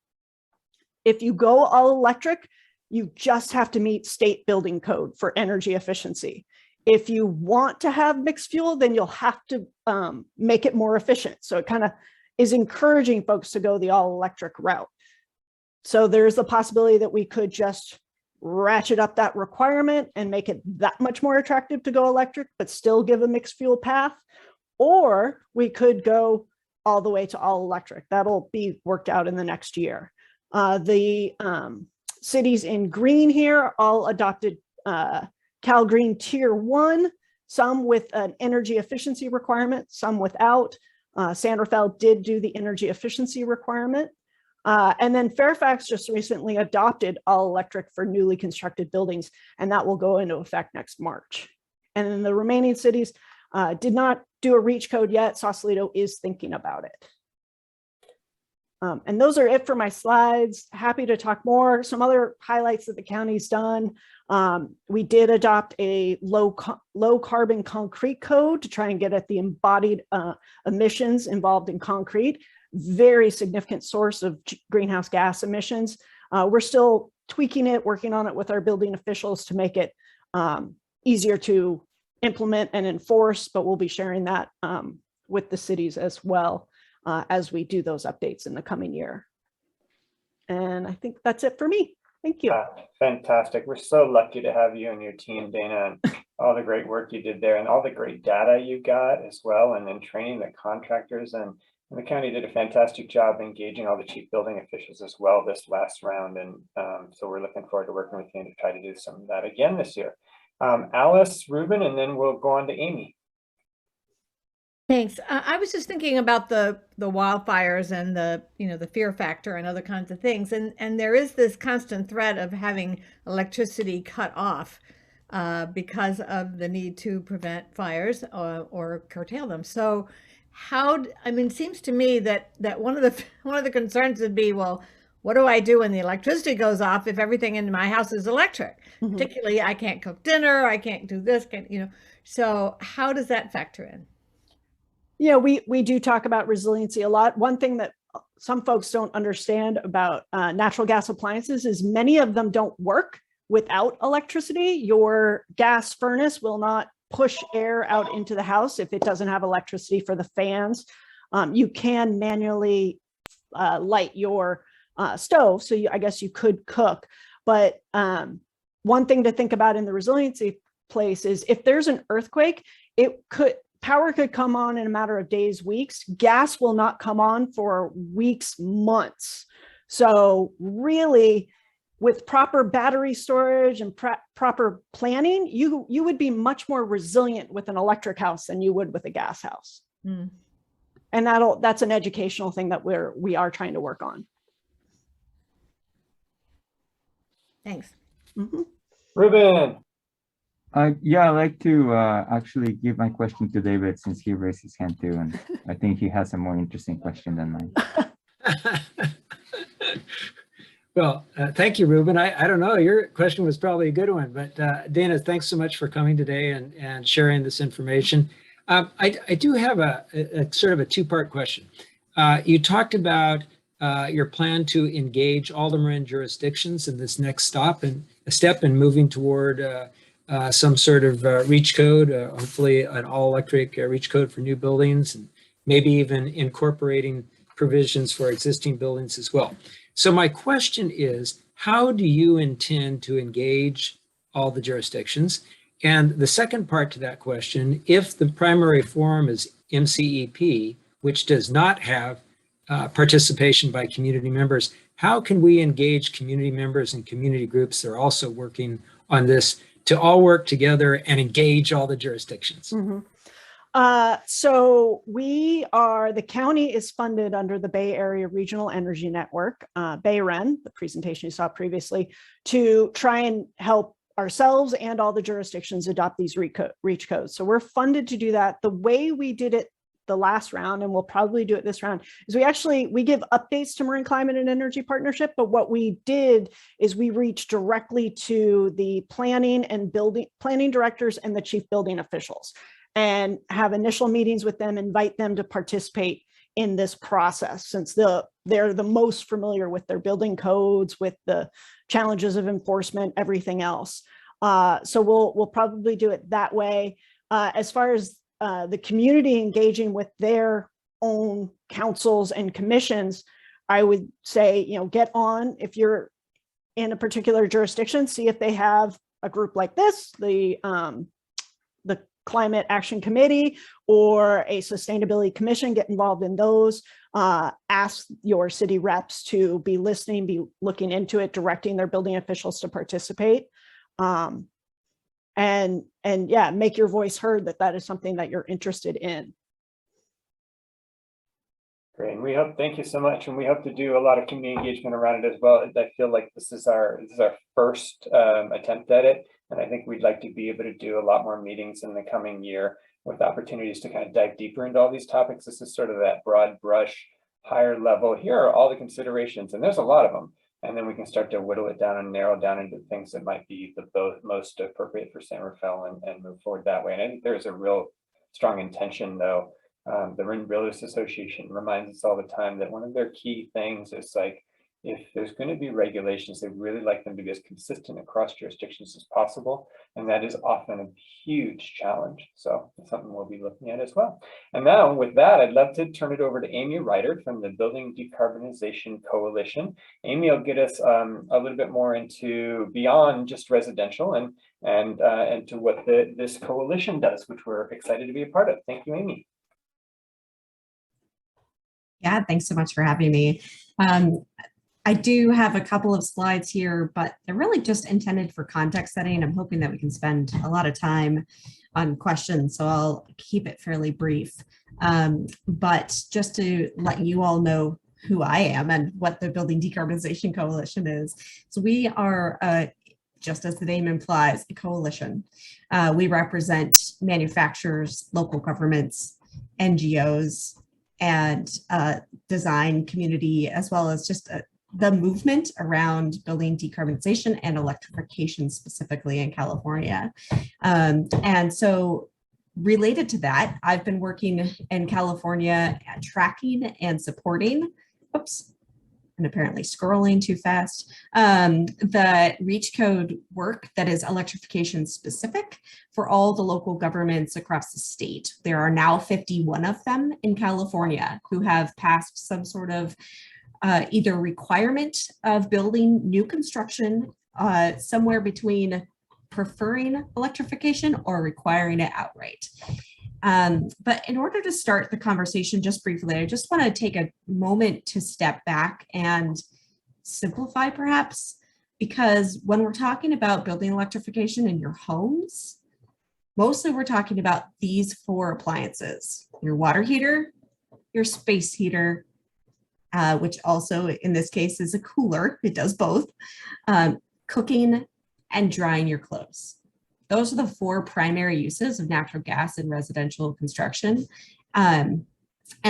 if you go all electric, you just have to meet state building code for energy efficiency. If you want to have mixed fuel, then you'll have to make it more efficient. So it kind of is encouraging folks to go the all electric route. So there's the possibility that we could just ratchet up that requirement and make it that much more attractive to go electric, but still give a mixed fuel path. Or we could go all the way to all electric. That'll be worked out in the next year. The cities in green here all adopted Cal Green Tier 1, some with an energy efficiency requirement, some without. San Rafael did do the energy efficiency requirement. And then Fairfax just recently adopted all electric for newly constructed buildings, and that will go into effect next March. And then the remaining cities did not do a REACH code yet. Sausalito is thinking about it. And those are it for my slides. Happy to talk more. Some other highlights that the county's done. We did adopt a low carbon concrete code to try and get at the embodied emissions involved in concrete. Very significant source of greenhouse gas emissions. We're still tweaking it, working on it with our building officials to make it easier to implement and enforce, but we'll be sharing that with the cities as well as we do those updates in the coming year. And I think that's it for me. Thank you. Fantastic. We're so lucky to have you and your team, Dana, and all the great work you did there and all the great data you got as well, and then training the contractors. And the county did a fantastic job engaging all the chief building officials as well this last round. And so we're looking forward to working with you to try to do some of that again this year. Alice, Ruben, and then we'll go on to Amy. Thanks. I was just thinking about the wildfires and the fear factor and other kinds of things. And there is this constant threat of having electricity cut off because of the need to prevent fires or curtail them. So it seems to me that one of the concerns would be, well, what do I do when the electricity goes off if everything in my house is electric? Mm-hmm. Particularly, I can't cook dinner, I can't do this, so how does that factor in? Yeah, we do talk about resiliency a lot. One thing that some folks don't understand about natural gas appliances is many of them don't work without electricity. Your gas furnace will not push air out into the house if it doesn't have electricity for the fans. You can manually light your stove, so I guess you could cook. But one thing to think about in the resiliency place is if there's an earthquake, power could come on in a matter of days, weeks. Gas will not come on for weeks, months. So really, with proper battery storage and proper planning, you would be much more resilient with an electric house than you would with a gas house. Mm. And that's an educational thing that we are trying to work on. Thanks. Mm-hmm. Ruben. Yeah, I'd like to actually give my question to David since he raised his hand too, and I think he has a more interesting question than mine. Well, thank you, Ruben. I don't know, your question was probably a good one, but Dana, thanks so much for coming today and sharing this information. I do have a sort of a two-part question. You talked about your plan to engage all the Marin jurisdictions in this next step in moving toward some sort of REACH code, hopefully an all-electric REACH code for new buildings, and maybe even incorporating provisions for existing buildings as well. So my question is, how do you intend to engage all the jurisdictions? And the second part to that question, if the primary forum is MCEP, which does not have participation by community members, how can we engage community members and community groups that are also working on this to all work together and engage all the jurisdictions? Mm-hmm. So the county is funded under the Bay Area Regional Energy Network, BayREN, the presentation you saw previously, to try and help ourselves and all the jurisdictions adopt these REACH codes. So we're funded to do that. The way we did it the last round, and we'll probably do it this round, is we give updates to Marin Climate and Energy Partnership, but what we did is we reached directly to the planning directors and the chief building officials and have initial meetings with them, invite them to participate in this process, since they're the most familiar with their building codes, with the challenges of enforcement, everything else. So we'll probably do it that way. As far as the community engaging with their own councils and commissions, I would say, get on, if you're in a particular jurisdiction, see if they have a group like this, the Climate Action Committee or a Sustainability Commission, get involved in those. Ask your city reps to be listening, be looking into it, directing their building officials to participate. And yeah, make your voice heard that is something that you're interested in. Great, and we hope, thank you so much, and we hope to do a lot of community engagement around it as well. I feel like this is our first attempt at it, and I think we'd like to be able to do a lot more meetings in the coming year with opportunities to kind of dive deeper into all these topics. This is sort of that broad brush, higher level. Here are all the considerations, and there's a lot of them. And then we can start to whittle it down and narrow down into things that might be the most appropriate for San Rafael and move forward that way. And I think there's a real strong intention, though. The Marin Builders Association reminds us all the time that one of their key things is, like, if there's going to be regulations, they really like them to be as consistent across jurisdictions as possible. And that is often a huge challenge. So it's something we'll be looking at as well. And now with that, I'd love to turn it over to Amy Ryder from the Building Decarbonization Coalition. Amy will get us a little bit more into beyond just residential and to what this coalition does, which we're excited to be a part of. Thank you, Amy. Yeah, thanks so much for having me. I do have a couple of slides here, but they're really just intended for context setting. I'm hoping that we can spend a lot of time on questions, so I'll keep it fairly brief. But just to let you all know who I am and what the Building Decarbonization Coalition is. So we are, just as the name implies, a coalition. We represent manufacturers, local governments, NGOs, and design community, as well as just the movement around building decarbonization and electrification, specifically in California. And so related to that, I've been working in California at tracking and supporting, and apparently scrolling too fast, the REACH code work that is electrification specific for all the local governments across the state. There are now 51 of them in California who have passed some sort of either requirement of building new construction somewhere between preferring electrification or requiring it outright. But in order to start the conversation just briefly, I just want to take a moment to step back and simplify perhaps, because when we're talking about building electrification in your homes, mostly we're talking about these four appliances: your water heater, your space heater, which also in this case is a cooler, it does both, cooking and drying your clothes. Those are the four primary uses of natural gas in residential construction. And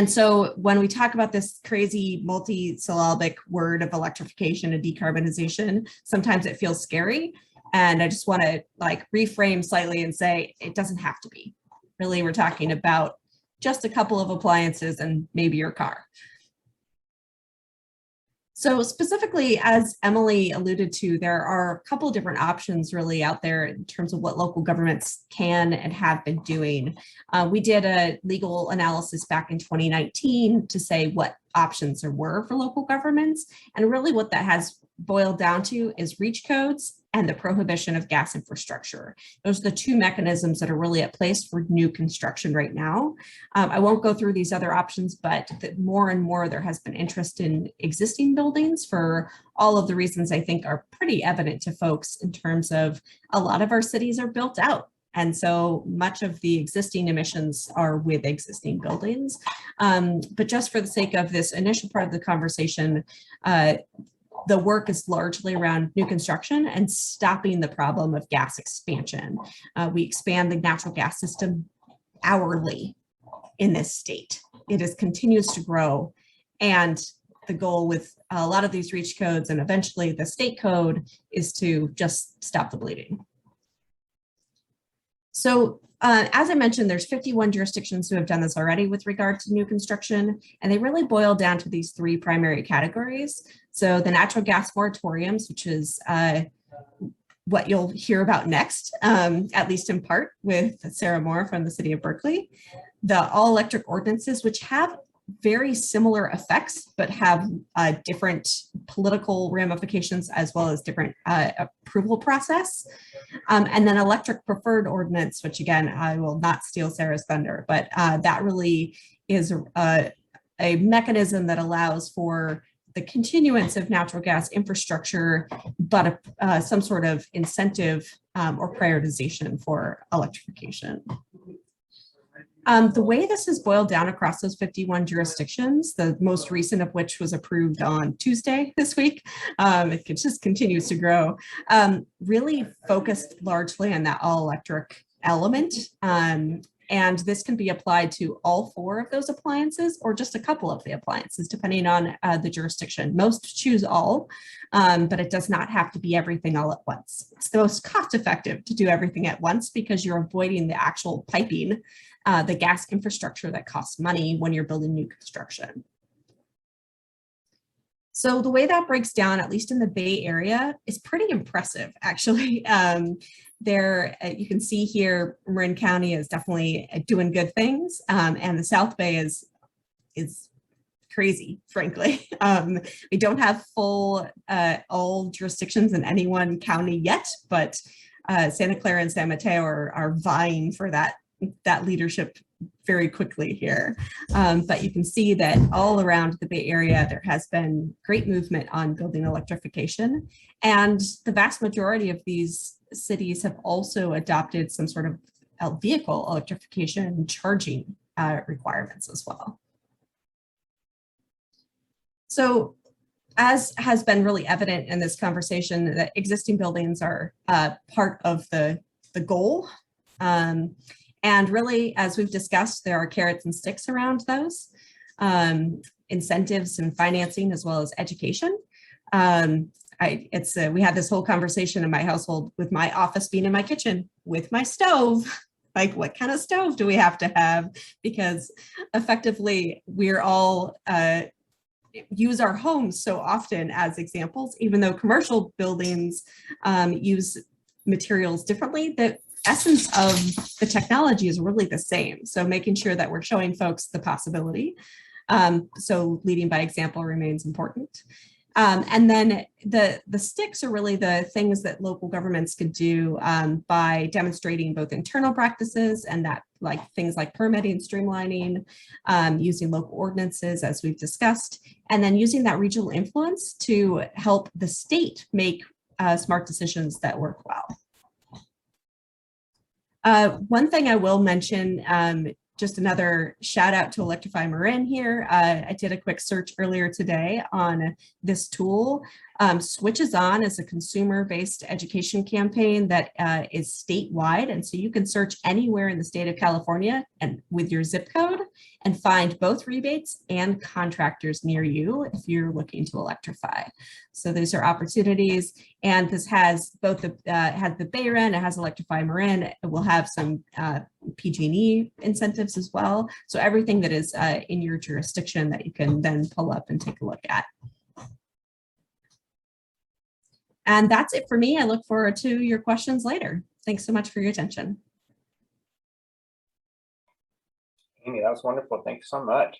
so when we talk about this crazy multi-syllabic word of electrification and decarbonization, sometimes it feels scary. And I just want to reframe slightly and say it doesn't have to be. Really, we're talking about just a couple of appliances and maybe your car. So specifically, as Emily alluded to, there are a couple of different options really out there in terms of what local governments can and have been doing. We did a legal analysis back in 2019 to say what options there were for local governments. And really what that has boiled down to is REACH codes and the prohibition of gas infrastructure. Those are the two mechanisms that are really at place for new construction right now. I won't go through these other options, but more and more there has been interest in existing buildings for all of the reasons I think are pretty evident to folks in terms of a lot of our cities are built out. And so much of the existing emissions are with existing buildings. But just for the sake of this initial part of the conversation, the work is largely around new construction and stopping the problem of gas expansion. We expand the natural gas system hourly. in this state. It is continues to grow. And the goal with a lot of these REACH codes and eventually the state code is to just stop the bleeding. So as I mentioned, there's 51 jurisdictions who have done this already with regard to new construction, and they really boil down to these three primary categories. So the natural gas moratoriums, which is what you'll hear about next, at least in part with Sarah Moore from the city of Berkeley. The all electric ordinances, which have very similar effects, but have different political ramifications as well as different approval process. And then electric preferred ordinance, which again, I will not steal Sarah's thunder, but that really is a mechanism that allows for the continuance of natural gas infrastructure, but some sort of incentive or prioritization for electrification. The way this is boiled down across those 51 jurisdictions, the most recent of which was approved on Tuesday this week, it just continues to grow, really focused largely on that all electric element. And this can be applied to all four of those appliances or just a couple of the appliances, depending on the jurisdiction. Most choose all, but it does not have to be everything all at once. It's the most cost effective to do everything at once because you're avoiding the actual piping, the gas infrastructure that costs money when you're building new construction. So the way that breaks down, at least in the Bay Area, is pretty impressive, actually. There, you can see here, Marin County is definitely doing good things, and the South Bay is crazy, frankly. We don't have full all jurisdictions in any one county yet, but Santa Clara and San Mateo are vying for that leadership very quickly here. But you can see that all around the Bay Area, there has been great movement on building electrification. And the vast majority of these cities have also adopted some sort of vehicle electrification charging requirements as well. So as has been really evident in this conversation, that existing buildings are part of the goal. And really, as we've discussed, there are carrots and sticks around those, incentives and financing, as well as education. We had this whole conversation in my household with my office being in my kitchen with my stove. Like, what kind of stove do we have to have? Because effectively, we're all use our homes so often as examples, even though commercial buildings use materials differently. The essence of the technology is really the same. So making sure that we're showing folks the possibility. So leading by example remains important. And then the sticks are really the things that local governments could do by demonstrating both internal practices and that like things like permitting, streamlining, using local ordinances as we've discussed, and then using that regional influence to help the state make smart decisions that work well. One thing I will mention, just another shout out to Electrify Marin here. I did a quick search earlier today on this tool. Switches On is a consumer-based education campaign that is statewide. And so you can search anywhere in the state of California and with your zip code and find both rebates and contractors near you if you're looking to electrify. So these are opportunities. And this has both has the Bayren, it has Electrify Marin. It will have some PG&E incentives as well. So everything that is in your jurisdiction that you can then pull up and take a look at. And that's it for me. I look forward to your questions later. Thanks so much for your attention. Amy, that was wonderful. Thanks so much.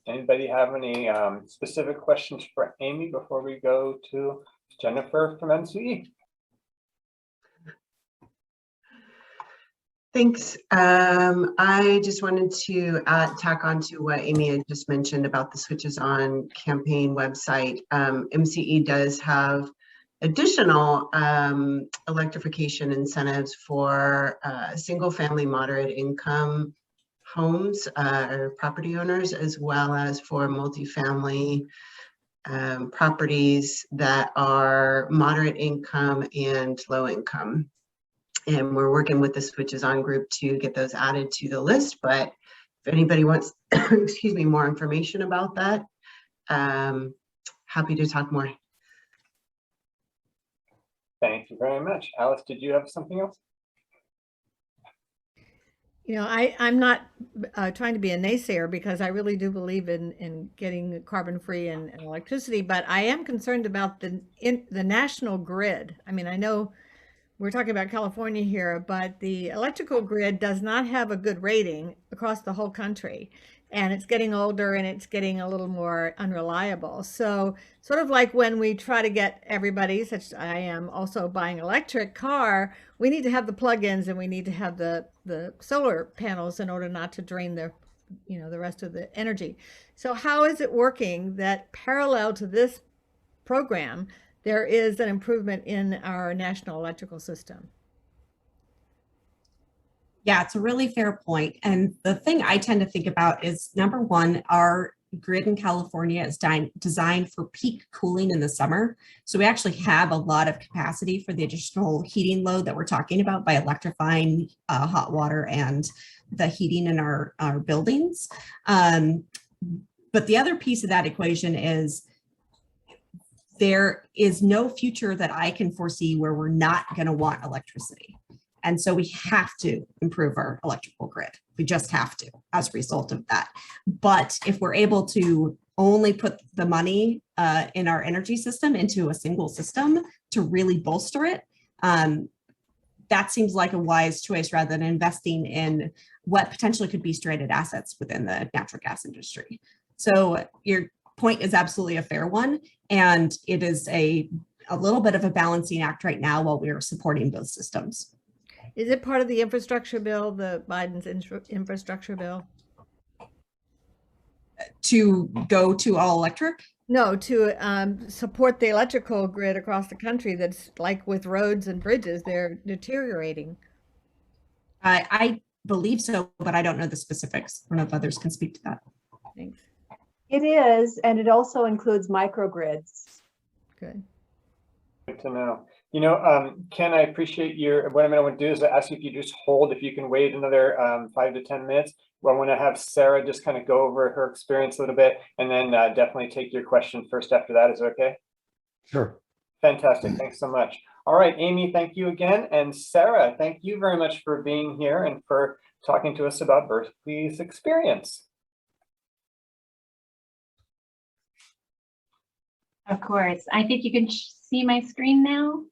Anybody have any specific questions for Amy before we go to Jennifer from MCE? Thanks. I just wanted to tack on to what Amy had just mentioned about the Switches On campaign website. MCE does have additional electrification incentives for single family moderate income homes or property owners, as well as for multifamily properties that are moderate income and low income. And we're working with the Switches On group to get those added to the list, but if anybody wants, excuse me, more information about that, happy to talk more. Thank you very much. Alice, did you have something else? You know, I'm not trying to be a naysayer because I really do believe in getting carbon free and electricity, but I am concerned about the national grid. I mean, I know we're talking about California here, but the electrical grid does not have a good rating across the whole country. And it's getting older and it's getting a little more unreliable. So sort of like when we try to get everybody, such as I am also buying an electric car, we need to have the plugins and we need to have the solar panels in order not to drain the rest of the energy. So how is it working that parallel to this program, there is an improvement in our national electrical system? Yeah, it's a really fair point. And the thing I tend to think about is, number one, our grid in California is designed for peak cooling in the summer. So we actually have a lot of capacity for the additional heating load that we're talking about by electrifying hot water and the heating in our buildings. But the other piece of that equation is there is no future that I can foresee where we're not going to want electricity. And so we have to improve our electrical grid. We just have to as a result of that. But if we're able to only put the money in our energy system into a single system to really bolster it, that seems like a wise choice rather than investing in what potentially could be stranded assets within the natural gas industry. So your point is absolutely a fair one. And it is a little bit of a balancing act right now while we are supporting both systems. Is it part of the infrastructure bill, Biden's infrastructure bill? To go to all electric? No, to support the electrical grid across the country that's like with roads and bridges, they're deteriorating. I believe so, but I don't know the specifics. I don't know if others can speak to that. Thanks. It is, and it also includes microgrids. Good. Good to know. You know, Ken, I appreciate what I'm going to do is ask you if you just hold, if you can wait another 5 to 10 minutes. Well, I want to have Sarah just kind of go over her experience a little bit and then definitely take your question first after that. Is it okay? Sure. Fantastic. Thanks so much. All right, Amy, thank you again. And Sarah, thank you very much for being here and for talking to us about Berkeley's experience. Of course. I think you can see my screen now.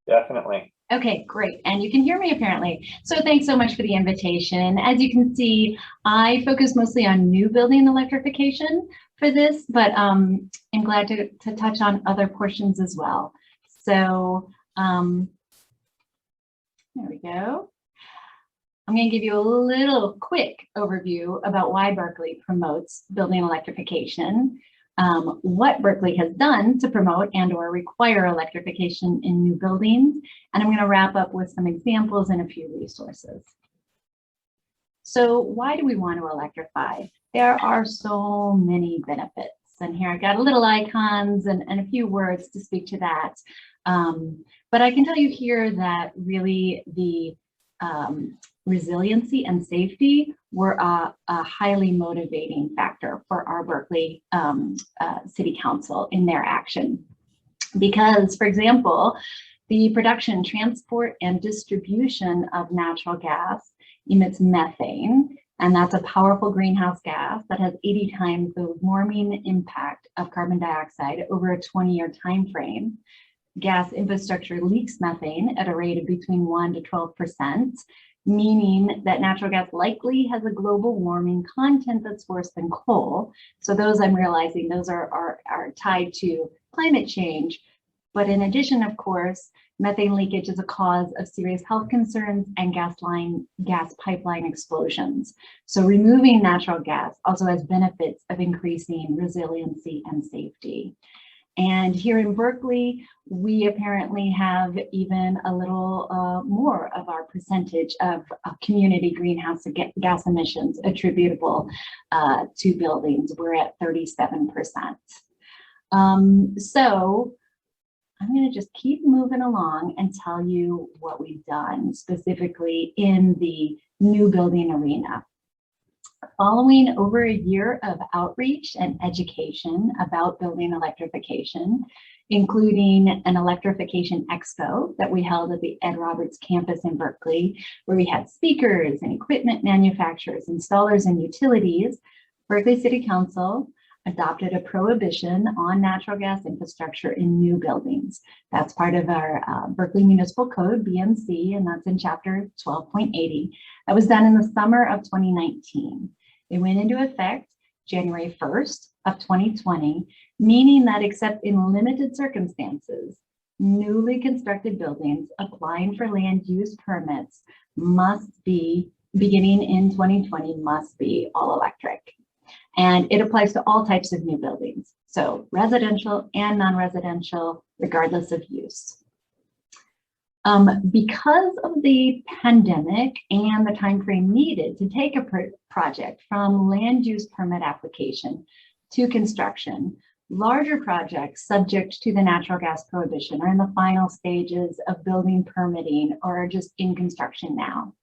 Definitely. Okay, great. And you can hear me apparently. So thanks so much for the invitation. As you can see, I focus mostly on new building electrification for this, but I'm glad to touch on other portions as well. So there we go. I'm going to give you a little quick overview about why Berkeley promotes building electrification. What Berkeley has done to promote and or require electrification in new buildings. And I'm going to wrap up with some examples and a few resources. So why do we want to electrify? There are so many benefits. And here I got a little icons and a few words to speak to that. But I can tell you here that really the resiliency and safety were a highly motivating factor for our Berkeley City Council in their action. Because, for example, the production, transport, and distribution of natural gas emits methane, and that's a powerful greenhouse gas that has 80 times the warming impact of carbon dioxide over a 20-year time frame. Gas infrastructure leaks methane at a rate of between 1 to 12%, meaning that natural gas likely has a global warming content that's worse than coal. So those I'm realizing those are tied to climate change. But in addition, of course, methane leakage is a cause of serious health concerns and gas pipeline explosions. So removing natural gas also has benefits of increasing resiliency and safety. And here in Berkeley, we apparently have even a little more of our percentage of community greenhouse gas emissions attributable to buildings. We're at 37%. So I'm going to just keep moving along and tell you what we've done specifically in the new building arena. Following over a year of outreach and education about building electrification, including an electrification expo that we held at the Ed Roberts campus in Berkeley, where we had speakers and equipment manufacturers, installers, and utilities, Berkeley City Council adopted a prohibition on natural gas infrastructure in new buildings. That's part of our Berkeley Municipal Code, BMC, and that's in chapter 12.80. That was done in the summer of 2019. It went into effect January 1st of 2020, meaning that except in limited circumstances, newly constructed buildings applying for land use permits must be, beginning in 2020, must be all electric. And it applies to all types of new buildings, so residential and non-residential, regardless of use. Because of the pandemic and the time frame needed to take a project from land use permit application to construction, larger projects subject to the natural gas prohibition are in the final stages of building permitting or are just in construction now.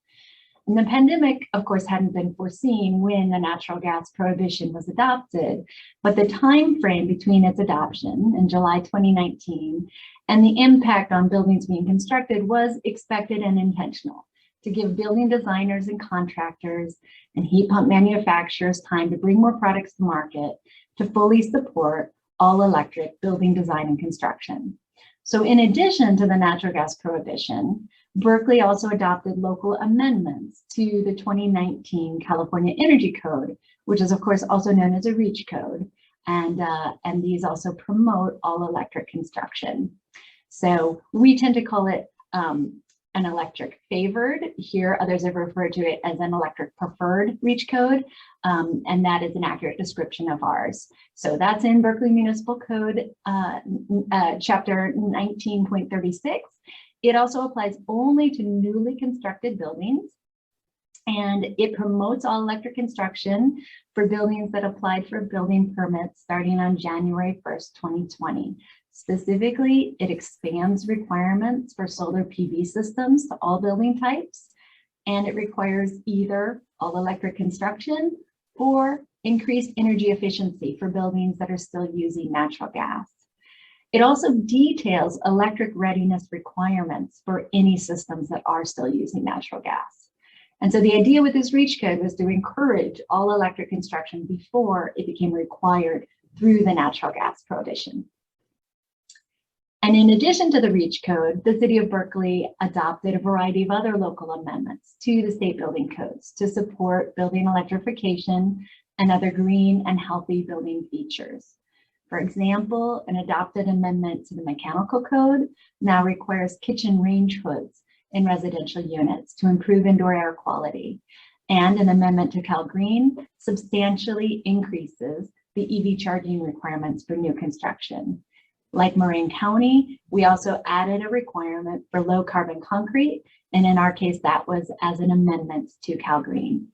And the pandemic, of course, hadn't been foreseen when the natural gas prohibition was adopted, but the time frame between its adoption in July 2019 and the impact on buildings being constructed was expected and intentional to give building designers and contractors and heat pump manufacturers time to bring more products to market to fully support all electric building design and construction. So in addition to the natural gas prohibition, Berkeley also adopted local amendments to the 2019 California Energy Code, which is of course also known as a REACH code. And these also promote all electric construction. So we tend to call it an electric favored. Here, others have referred to it as an electric preferred REACH code, and that is an accurate description of ours. So that's in Berkeley Municipal Code, chapter 19.36. It also applies only to newly constructed buildings, and it promotes all electric construction for buildings that applied for building permits starting on January 1st, 2020. Specifically, it expands requirements for solar PV systems to all building types, and it requires either all electric construction or increased energy efficiency for buildings that are still using natural gas. It also details electric readiness requirements for any systems that are still using natural gas. And so the idea with this REACH code was to encourage all electric construction before it became required through the natural gas prohibition. And in addition to the REACH code, the city of Berkeley adopted a variety of other local amendments to the state building codes to support building electrification and other green and healthy building features. For example, an adopted amendment to the mechanical code now requires kitchen range hoods in residential units to improve indoor air quality. And an amendment to Cal Green substantially increases the EV charging requirements for new construction. Like Marin County, we also added a requirement for low carbon concrete. And in our case, that was as an amendment to Cal Green.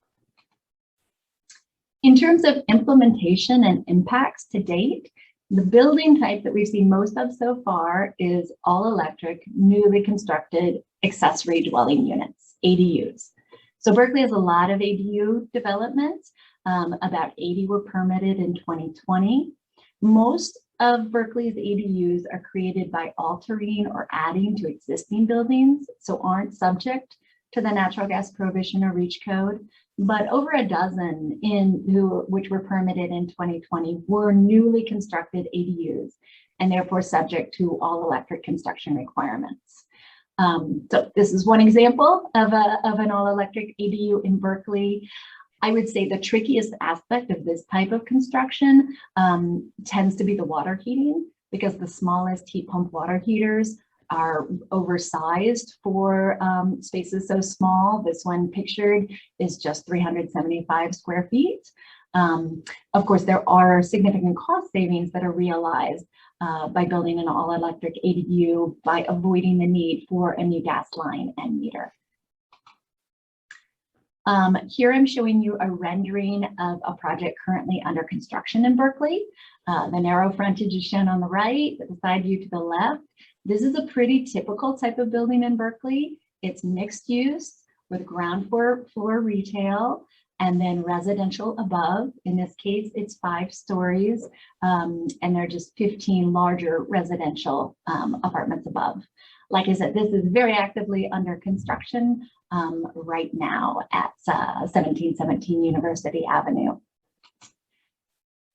In terms of implementation and impacts to date, the building type that we've seen most of so far is all electric, newly constructed accessory dwelling units, ADUs. So Berkeley has a lot of ADU developments. About 80 were permitted in 2020. Most of Berkeley's ADUs are created by altering or adding to existing buildings, so aren't subject to the natural gas prohibition or REACH code. But over a dozen which were permitted in 2020 were newly constructed ADUs and therefore subject to all electric construction requirements. So this is one example of an all electric ADU in Berkeley. I would say the trickiest aspect of this type of construction tends to be the water heating, because the smallest heat pump water heaters are oversized for spaces so small. This one pictured is just 375 square feet. Of course, there are significant cost savings that are realized by building an all-electric ADU by avoiding the need for a new gas line and meter. Here I'm showing you a rendering of a project currently under construction in Berkeley. The narrow frontage is shown on the right, with the side view to the left. This is a pretty typical type of building in Berkeley. It's mixed use with ground floor retail and then residential above. In this case, it's 5 stories, and there are just 15 larger residential apartments above. Like I said, this is very actively under construction right now at 1717 University Avenue.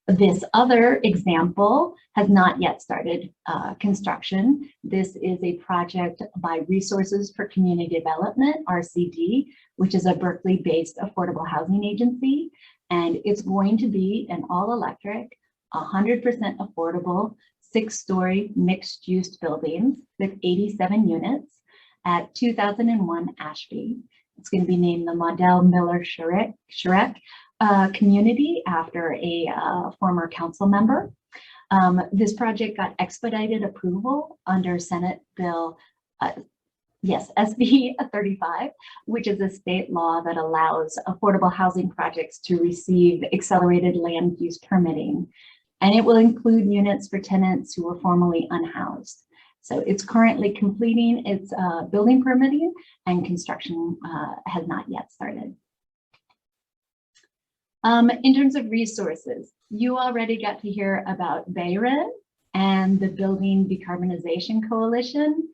This other example has not yet started construction. This is a project by Resources for Community Development, RCD, which is a Berkeley-based affordable housing agency. And it's going to be an all-electric, 100% affordable, 6-story mixed-use buildings with 87 units at 2001 Ashby. It's going to be named the Model Miller Shrek community after a former council member. This project got expedited approval under Senate Bill, SB 35, which is a state law that allows affordable housing projects to receive accelerated land use permitting. And it will include units for tenants who were formerly unhoused. So it's currently completing its building permitting, and construction has not yet started. In terms of resources, you already got to hear about Marin and the Building Decarbonization Coalition.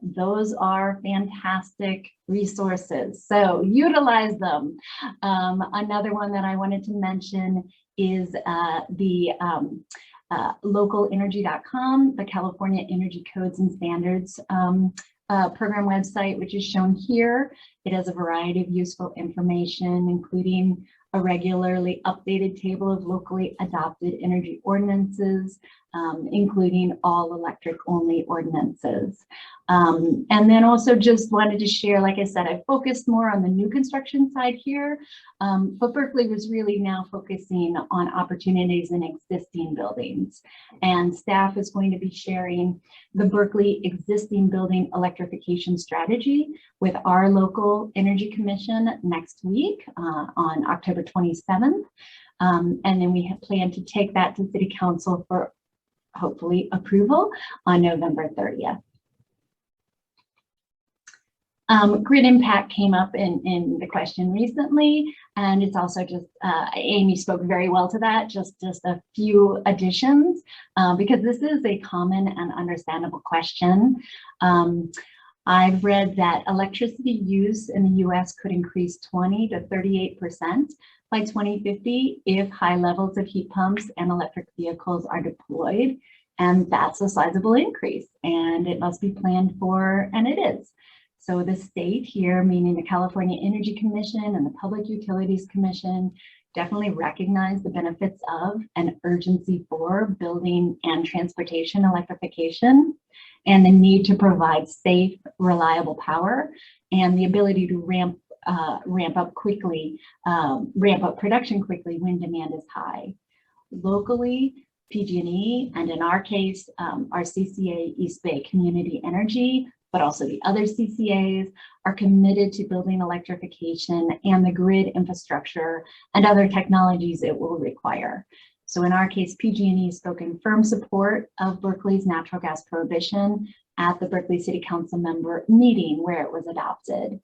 Those are fantastic resources, so utilize them. Another one that I wanted to mention is the localenergy.com, the California Energy Codes and Standards program website, which is shown here. It has a variety of useful information, including a regularly updated table of locally adopted energy ordinances, including all electric only ordinances. And then also just wanted to share, like I said, I focused more on the new construction side here, but Berkeley was really now focusing on opportunities in existing buildings. And staff is going to be sharing the Berkeley existing building electrification strategy with our local energy commission next week on October 27th. And then we have planned to take that to City Council for hopefully approval on November 30th. Grid impact came up in the question recently, and it's also just, Amy spoke very well to that, just a few additions, because this is a common and understandable question. I've read that electricity use in the US could increase 20 to 38% by 2050 if high levels of heat pumps and electric vehicles are deployed. And that's a sizable increase, and it must be planned for, and it is. So the state here, meaning the California Energy Commission and the Public Utilities Commission, definitely recognize the benefits of and urgency for building and transportation electrification, and the need to provide safe, reliable power, and the ability to ramp up production quickly when demand is high. Locally, PG&E, and in our case, our CCA East Bay Community Energy, but also the other CCAs, are committed to building electrification and the grid infrastructure and other technologies it will require. So in our case, PG&E spoke in firm support of Berkeley's natural gas prohibition at the Berkeley City Council member meeting where it was adopted.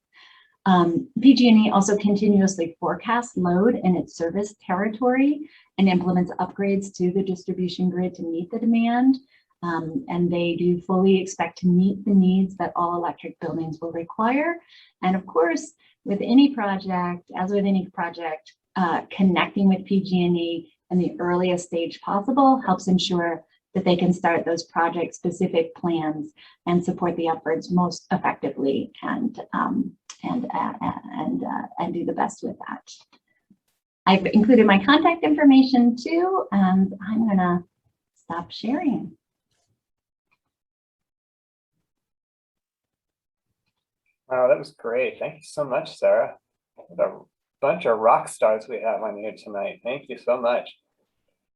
PG&E also continuously forecasts load in its service territory and implements upgrades to the distribution grid to meet the demand. And they do fully expect to meet the needs that all electric buildings will require. And of course, with any project, as with any project, connecting with PG&E in the earliest stage possible helps ensure that they can start those project-specific plans and support the efforts most effectively and do the best with that. I've included my contact information too, and I'm gonna stop sharing. Wow, that was great. Thank you so much, Sarah. What a bunch of rock stars we have on here tonight. Thank you so much.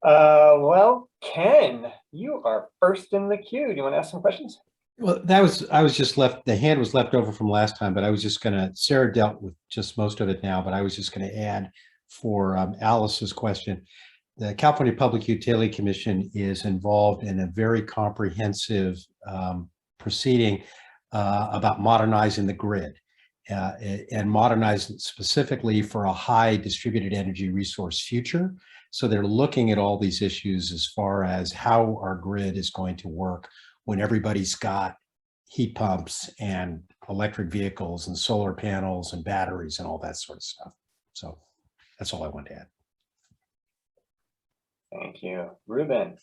Well, Ken, you are first in the queue. Do you want to ask some questions? Well, I was just left, the hand was left over from last time, but I was just gonna, Sarah dealt with just most of it now, but I was just gonna add for Alice's question. The California Public Utility Commission is involved in a very comprehensive proceeding about modernizing the grid and modernizing specifically for a high distributed energy resource future. So they're looking at all these issues as far as how our grid is going to work when everybody's got heat pumps and electric vehicles and solar panels and batteries and all that sort of stuff. So that's all I want to add. Thank you. Ruben.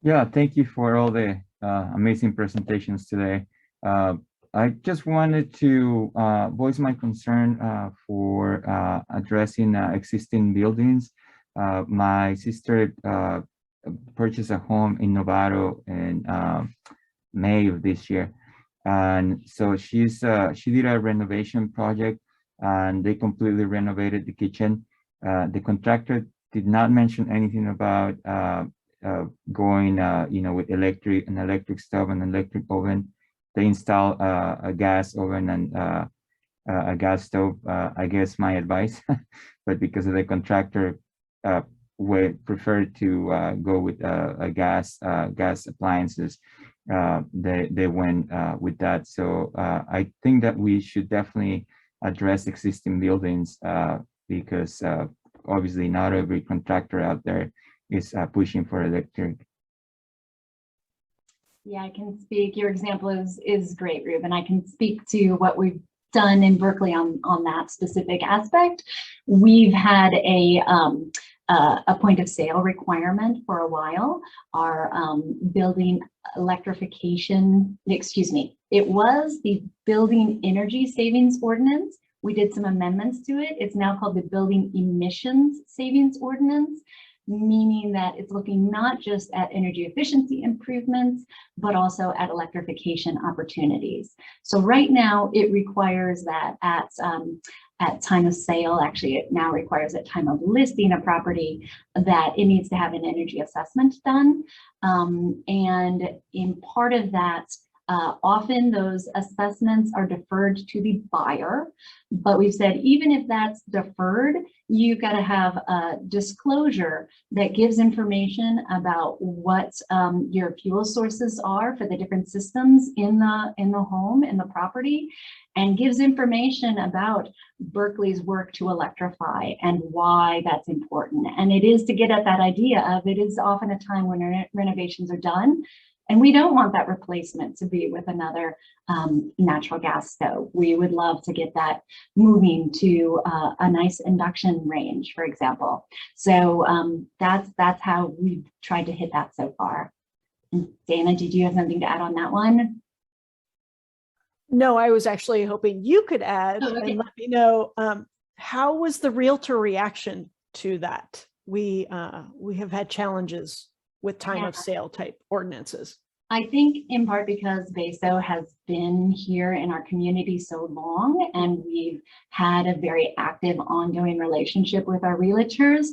Yeah, thank you for all the amazing presentations today. I just wanted to voice my concern for addressing existing buildings. My sister purchased a home in Novato in May of this year. And so she did a renovation project and they completely renovated the kitchen. The contractor did not mention anything about going, with an electric stove and electric oven. They install a gas oven and a gas stove. I guess my advice, but because of the contractor would prefer to go with gas appliances, they went with that. So I think that we should definitely address existing buildings because obviously not every contractor out there is pushing for electric. Yeah, I can speak. Your example is great, Ruben. I can speak to what we've done in Berkeley on that specific aspect. We've had a point of sale requirement for a while. Our building electrification, it was the building energy savings ordinance. We did some amendments to it. It's now called the building emissions savings ordinance, meaning that it's looking not just at energy efficiency improvements, but also at electrification opportunities. So right now it requires that at time of sale, actually it now requires at time of listing a property that it needs to have an energy assessment done. And in part of that, often those assessments are deferred to the buyer, but we've said even if that's deferred, you've got to have a disclosure that gives information about what your fuel sources are for the different systems in the home, in the property, and gives information about Berkeley's work to electrify and why that's important. And it is to get at that idea of it is often a time when renovations are done. And we don't want that replacement to be with another natural gas stove. We would love to get that moving to a nice induction range, for example. So that's how we've tried to hit that so far. And Dana, did you have something to add on that one? No, I was actually hoping you could add and let me know how was the realtor reaction to that? We have had challenges with time of sale type ordinances. I think in part because BESO has been here in our community so long and we've had a very active ongoing relationship with our realtors.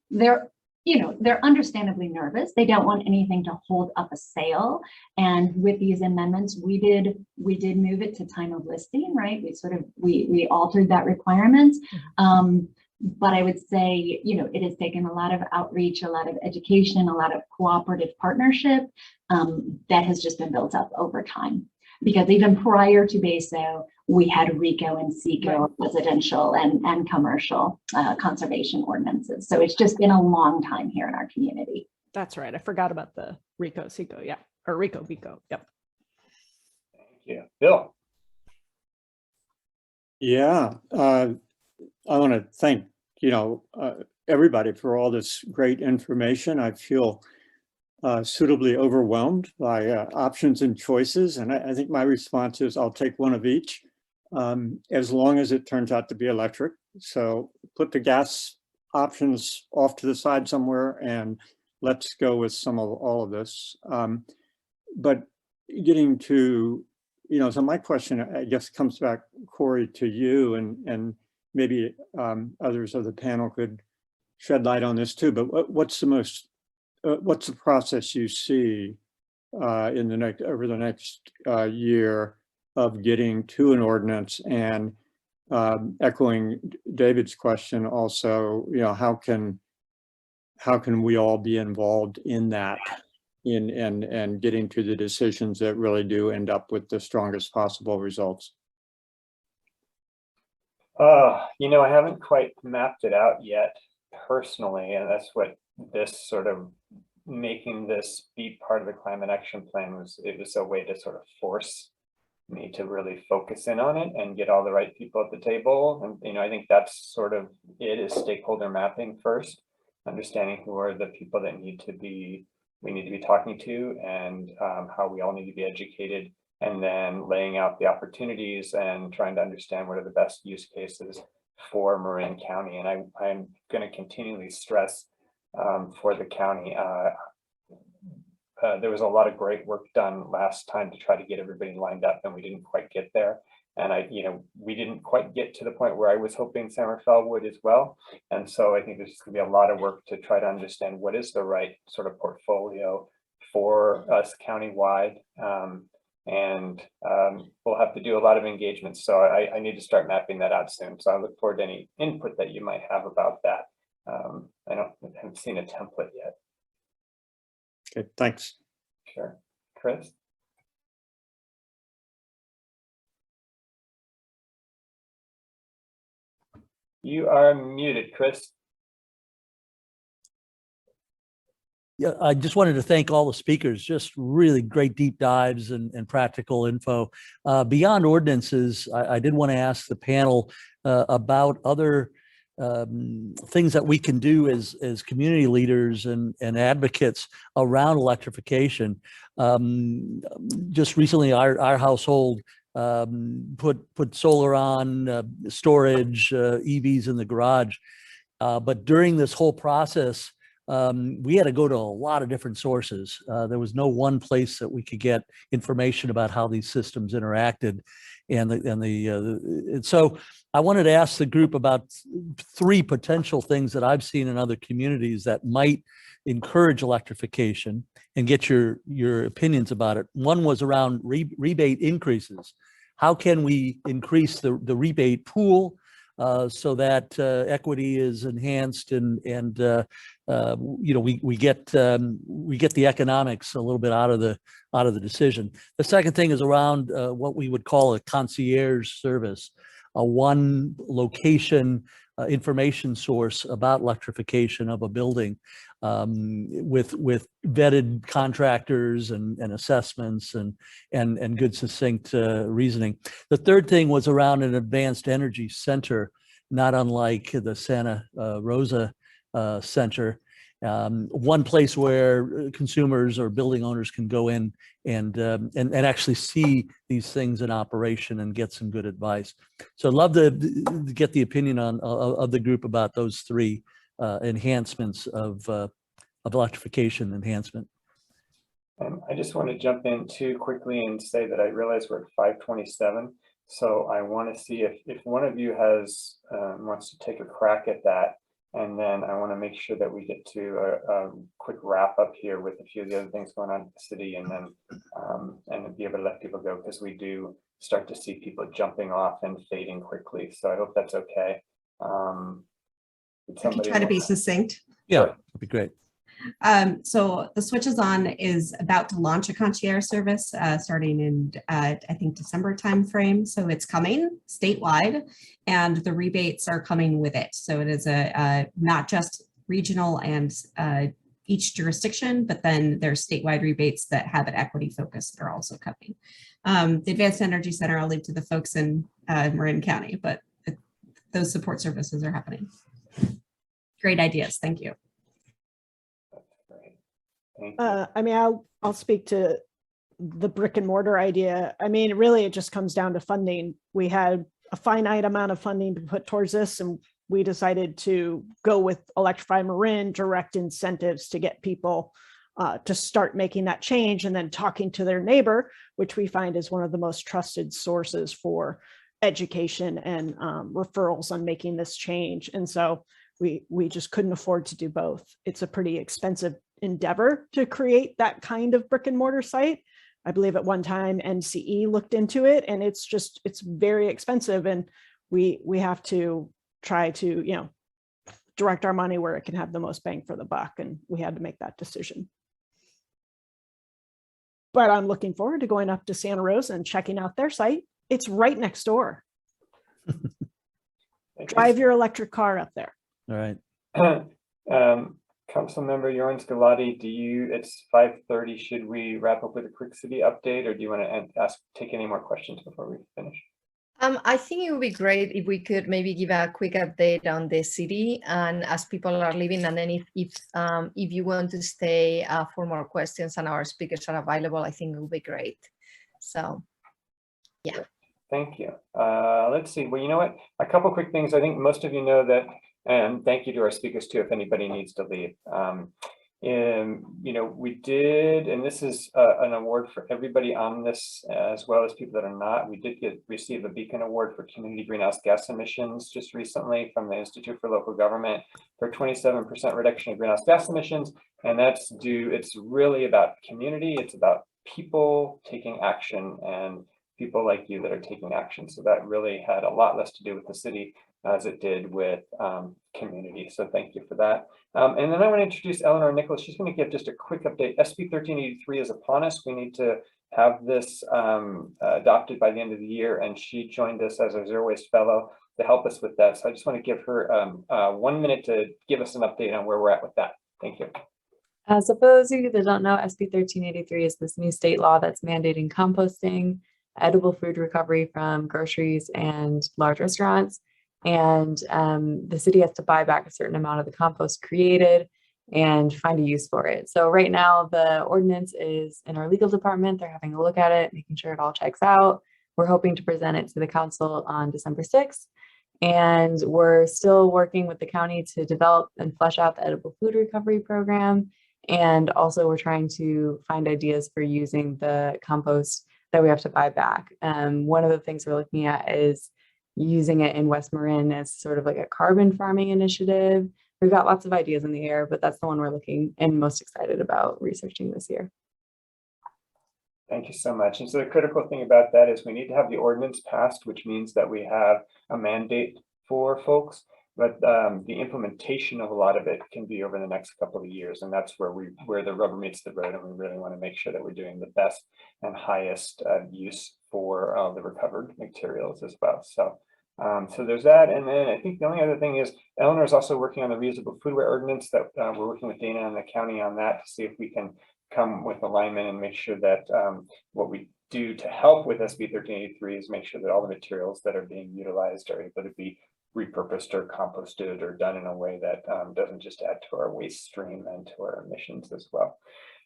They're understandably nervous. They don't want anything to hold up a sale. And with these amendments, we did move it to time of listing, right? We altered that requirement. But I would say, it has taken a lot of outreach, a lot of education, a lot of cooperative partnership that has just been built up over time. Because even prior to BESO, we had RICO and SECO residential and commercial conservation ordinances. So it's just been a long time here in our community. That's right. I forgot about the RICO, SECO, or RICO, VICO, yep. Thank you. Bill. Yeah, I want to thank, everybody for all this great information. I feel suitably overwhelmed by options and choices. And I think my response is I'll take one of each as long as it turns out to be electric. So put the gas options off to the side somewhere and let's go with all of this. But getting to, so my question, I guess, comes back, Corey, to you and maybe others of the panel could shed light on this too, but what's the process you see in the over the next year of getting to an ordinance, and echoing David's question also, how can we all be involved in that, and getting to the decisions that really do end up with the strongest possible results? I haven't quite mapped it out yet personally, and that's what this sort of making this be part of the climate action plan was. It was a way to sort of force me to really focus in on it and get all the right people at the table. And I think that's sort of it, is stakeholder mapping first, understanding who are the people that we need to be talking to, and how we all need to be educated, and then laying out the opportunities and trying to understand what are the best use cases for Marin County. And I'm going to continually stress for the county. There was a lot of great work done last time to try to get everybody lined up, and we didn't quite get there. And we didn't quite get to the point where I was hoping San Rafael would as well. And so I think there's going to be a lot of work to try to understand what is the right sort of portfolio for us countywide. And we'll have to do a lot of engagement. So I need to start mapping that out soon. So I look forward to any input that you might have about that. I haven't seen a template yet. Okay, thanks. Sure. Chris? You are muted, Chris. Yeah, I just wanted to thank all the speakers, just really great deep dives and practical info. Beyond ordinances, I did want to ask the panel about other things that we can do as community leaders and advocates around electrification. Just recently, our household put solar on, storage, EVs in the garage. But during this whole process, we had to go to a lot of different sources. There was no one place that we could get information about how these systems interacted. And so I wanted to ask the group about 3 potential things that I've seen in other communities that might encourage electrification, and get your opinions about it. One was around rebate increases. How can we increase the rebate pool so that equity is enhanced, and we get the economics a little bit out of the decision. The second thing is around what we would call a concierge service, a one location information source about electrification of a building, with vetted contractors and assessments and good succinct reasoning. The third thing was around an advanced energy center, not unlike the Santa Rosa Center. One place where consumers or building owners can go in and actually see these things in operation and get some good advice. So I'd love to get the opinion of the group about those 3 enhancements of electrification enhancement. I just want to jump in too quickly and say that I realize we're at 5:27. So I want to see if one of you has wants to take a crack at that. And then I want to make sure that we get to a quick wrap up here with a few of the other things going on in the city, and then be able to let people go, because we do start to see people jumping off and fading quickly. So I hope that's okay. I can try to be succinct. Yeah, that'd be great. So the Switches On is about to launch a concierge service starting in, I think, December timeframe. So it's coming statewide, and the rebates are coming with it. So it is not just regional and each jurisdiction, but then there's statewide rebates that have an equity focus that are also coming. The Advanced Energy Center, I'll leave to the folks in Marin County, but those support services are happening. Great ideas. Thank you. I mean, I'll speak to the brick and mortar idea. I mean, really, it just comes down to funding. We had a finite amount of funding to put towards this, and we decided to go with Electrify Marin, direct incentives to get people to start making that change, and then talking to their neighbor, which we find is one of the most trusted sources for education and referrals on making this change. And so we just couldn't afford to do both. It's a pretty expensive endeavor to create that kind of brick and mortar site. I believe at one time MCE looked into it, and it's very expensive, and we have to try to, direct our money where it can have the most bang for the buck, and we had to make that decision. But I'm looking forward to going up to Santa Rosa and checking out their site. It's right next door. Drive your electric car up there. All right. Councilmember Jorn Skalati, it's 5:30. Should we wrap up with a quick city update, or do you want to take any more questions before we finish? I think it would be great if we could maybe give a quick update on the city and as people are leaving, and then if you want to stay for more questions and our speakers are available, I think it would be great. So, yeah. Thank you. Let's see. Well, you know what? A couple quick things. I think most of you know that, and thank you to our speakers too, if anybody needs to leave. We did, and this is an award for everybody on this, as well as people that are not. We did receive a Beacon Award for community greenhouse gas emissions just recently from the Institute for Local Government for 27% reduction of greenhouse gas emissions. And it's really about community. It's about people taking action and people like you that are taking action. So that really had a lot less to do with the city as it did with community. So thank you for that. And then I want to introduce Eleanor Nicholas. She's going to give just a quick update. SB 1383 is upon us. We need to have this adopted by the end of the year. And she joined us as a Zero Waste Fellow to help us with that. So I just want to give her 1 minute to give us an update on where we're at with that. Thank you. So for those of you that don't know, SB 1383 is this new state law that's mandating composting, edible food recovery from groceries and large restaurants. And the city has to buy back a certain amount of the compost created and find a use for it. So right now the ordinance is in our legal department. They're having a look at it, making sure it all checks out. We're hoping to present it to the council on December 6th. And we're still working with the county to develop and flesh out the edible food recovery program. And also we're trying to find ideas for using the compost that we have to buy back. One of the things we're looking at is using it in West Marin as sort of like a carbon farming initiative. We've got lots of ideas in the air, but that's the one we're looking and most excited about researching this year. Thank you so much. And so the critical thing about that is we need to have the ordinance passed, which means that we have a mandate for folks, but the implementation of a lot of it can be over the next couple of years. And that's where the rubber meets the road. And we really want to make sure that we're doing the best and highest use for the recovered materials as well. So there's that. And then I think the only other thing is Eleanor is also working on the reusable foodware ordinance that we're working with Dana and the county on that to see if we can come with alignment and make sure that what we do to help with SB 1383 is make sure that all the materials that are being utilized are able to be repurposed or composted or done in a way that doesn't just add to our waste stream and to our emissions as well.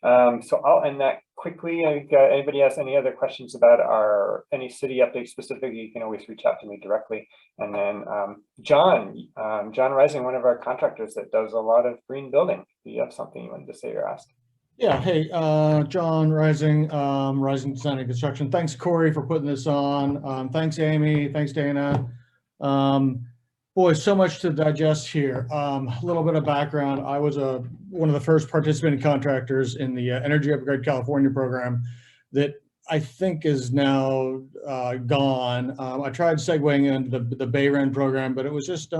So I'll end that quickly. Anybody has any other questions about any city updates specifically, you can always reach out to me directly. And then John Rising, one of our contractors that does a lot of green building. Do you have something you wanted to say or ask? Yeah, hey, John Rising, Rising Design and Construction. Thanks, Corey, for putting this on. Thanks, Amy. Thanks, Dana. Boy, so much to digest here. A little bit of background. I was one of the first participating contractors in the Energy Upgrade California program that I think is now gone. I tried segueing into the Bayren program, but it was just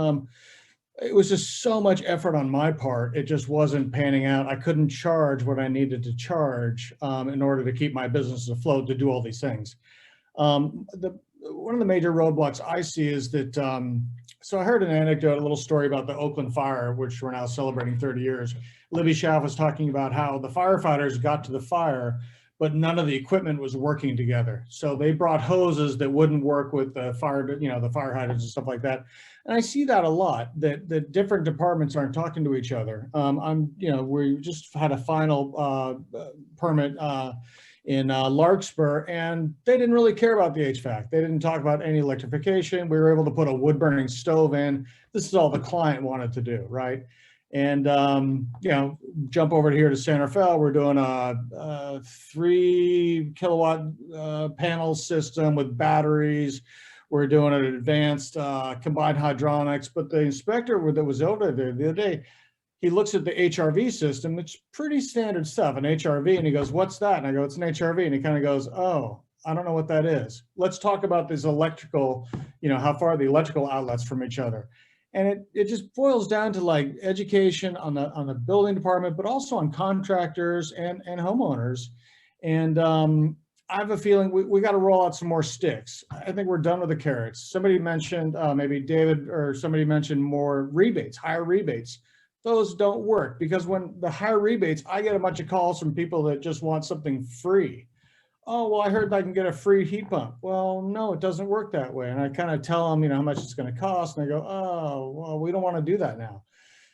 so much effort on my part. It just wasn't panning out. I couldn't charge what I needed to charge in order to keep my business afloat to do all these things. One of the major roadblocks I see is that, so I heard an anecdote, a little story about the Oakland fire, which we're now celebrating 30 years. Libby Schaff was talking about how the firefighters got to the fire, but none of the equipment was working together. So they brought hoses that wouldn't work with the fire, the fire hydrants and stuff like that. And I see that a lot, that different departments aren't talking to each other. We just had a final permit in Larkspur, and they didn't really care about the HVAC. They didn't talk about any electrification. We were able to put a wood burning stove in. This is all the client wanted to do, right? And, jump over here to San Rafael. We're doing a 3 kilowatt panel system with batteries. We're doing an advanced combined hydronics, but the inspector that was over there the other day, he looks at the HRV system, which is pretty standard stuff, an HRV, and he goes, what's that? And I go, it's an HRV. And he kind of goes, oh, I don't know what that is. Let's talk about this electrical, how far are the electrical outlets from each other? And it just boils down to like education on the building department, but also on contractors and homeowners. And I have a feeling we got to roll out some more sticks. I think we're done with the carrots. Somebody mentioned, maybe David or somebody mentioned more rebates, higher rebates. Those don't work because when the higher rebates, I get a bunch of calls from people that just want something free. Oh, well, I heard I can get a free heat pump. Well, no, it doesn't work that way. And I kind of tell them, how much it's going to cost. And they go, oh, well, we don't want to do that now.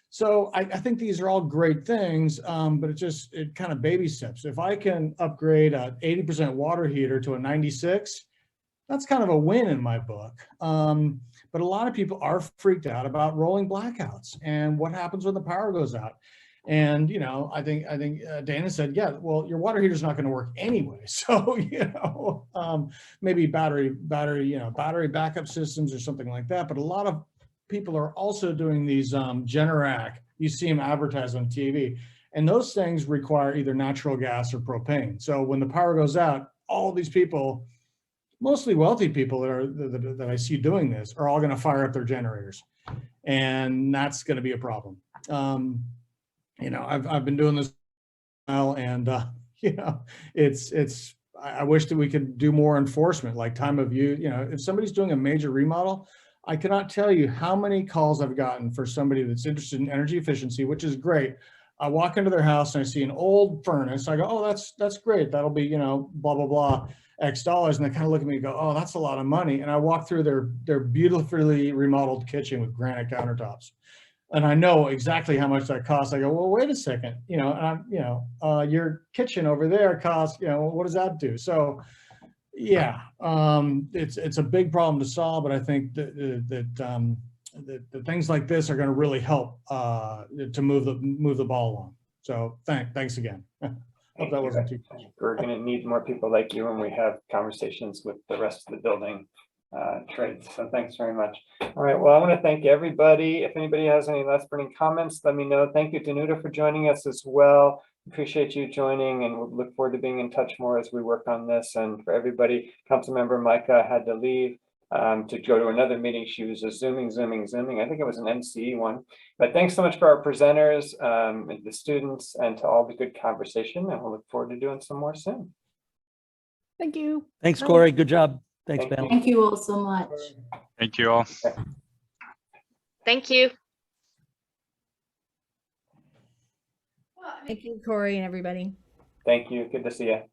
So I think these are all great things, but it kind of baby steps. If I can upgrade a 80% water heater to a 96, that's kind of a win in my book. But a lot of people are freaked out about rolling blackouts and what happens when the power goes out. And, I think Dana said, yeah, well, your water heater is not going to work anyway. So, maybe battery backup systems or something like that. But a lot of people are also doing these Generac. You see them advertised on TV. And those things require either natural gas or propane. So when the power goes out, all these people, mostly wealthy people that I see doing this, are all going to fire up their generators. And that's going to be a problem. I've been doing this now, and I wish that we could do more enforcement, like time of use. If somebody's doing a major remodel, I cannot tell you how many calls I've gotten for somebody that's interested in energy efficiency, which is great. I walk into their house and I see an old furnace. I go, oh, that's great. That'll be, blah, blah, blah, X dollars. And they kind of look at me and go, oh, that's a lot of money. And I walk through their beautifully remodeled kitchen with granite countertops. And I know exactly how much that costs. I go, well, wait a second, your kitchen over there costs, what does that do? So yeah, it's a big problem to solve, but I think that things like this are going to really help to move the ball along. So thanks again. Hope that wasn't too much. We're going to need more people like you when we have conversations with the rest of the building trades. So thanks very much. All right. Well, I want to thank everybody. If anybody has any last burning comments, let me know. Thank you, Danuta, for joining us as well. Appreciate you joining, and we'll look forward to being in touch more as we work on this. And for everybody, Councilmember Micah had to leave to go to another meeting. She was just zooming. I think it was an MCE one. But thanks so much for our presenters, and the students, and to all the good conversation. And we'll look forward to doing some more soon. Thank you. Thanks, Corey. Good job. Thanks, Ben. Thank you all so much. Thank you all. Thank you. Thank you, Corey, and everybody. Thank you. Good to see you.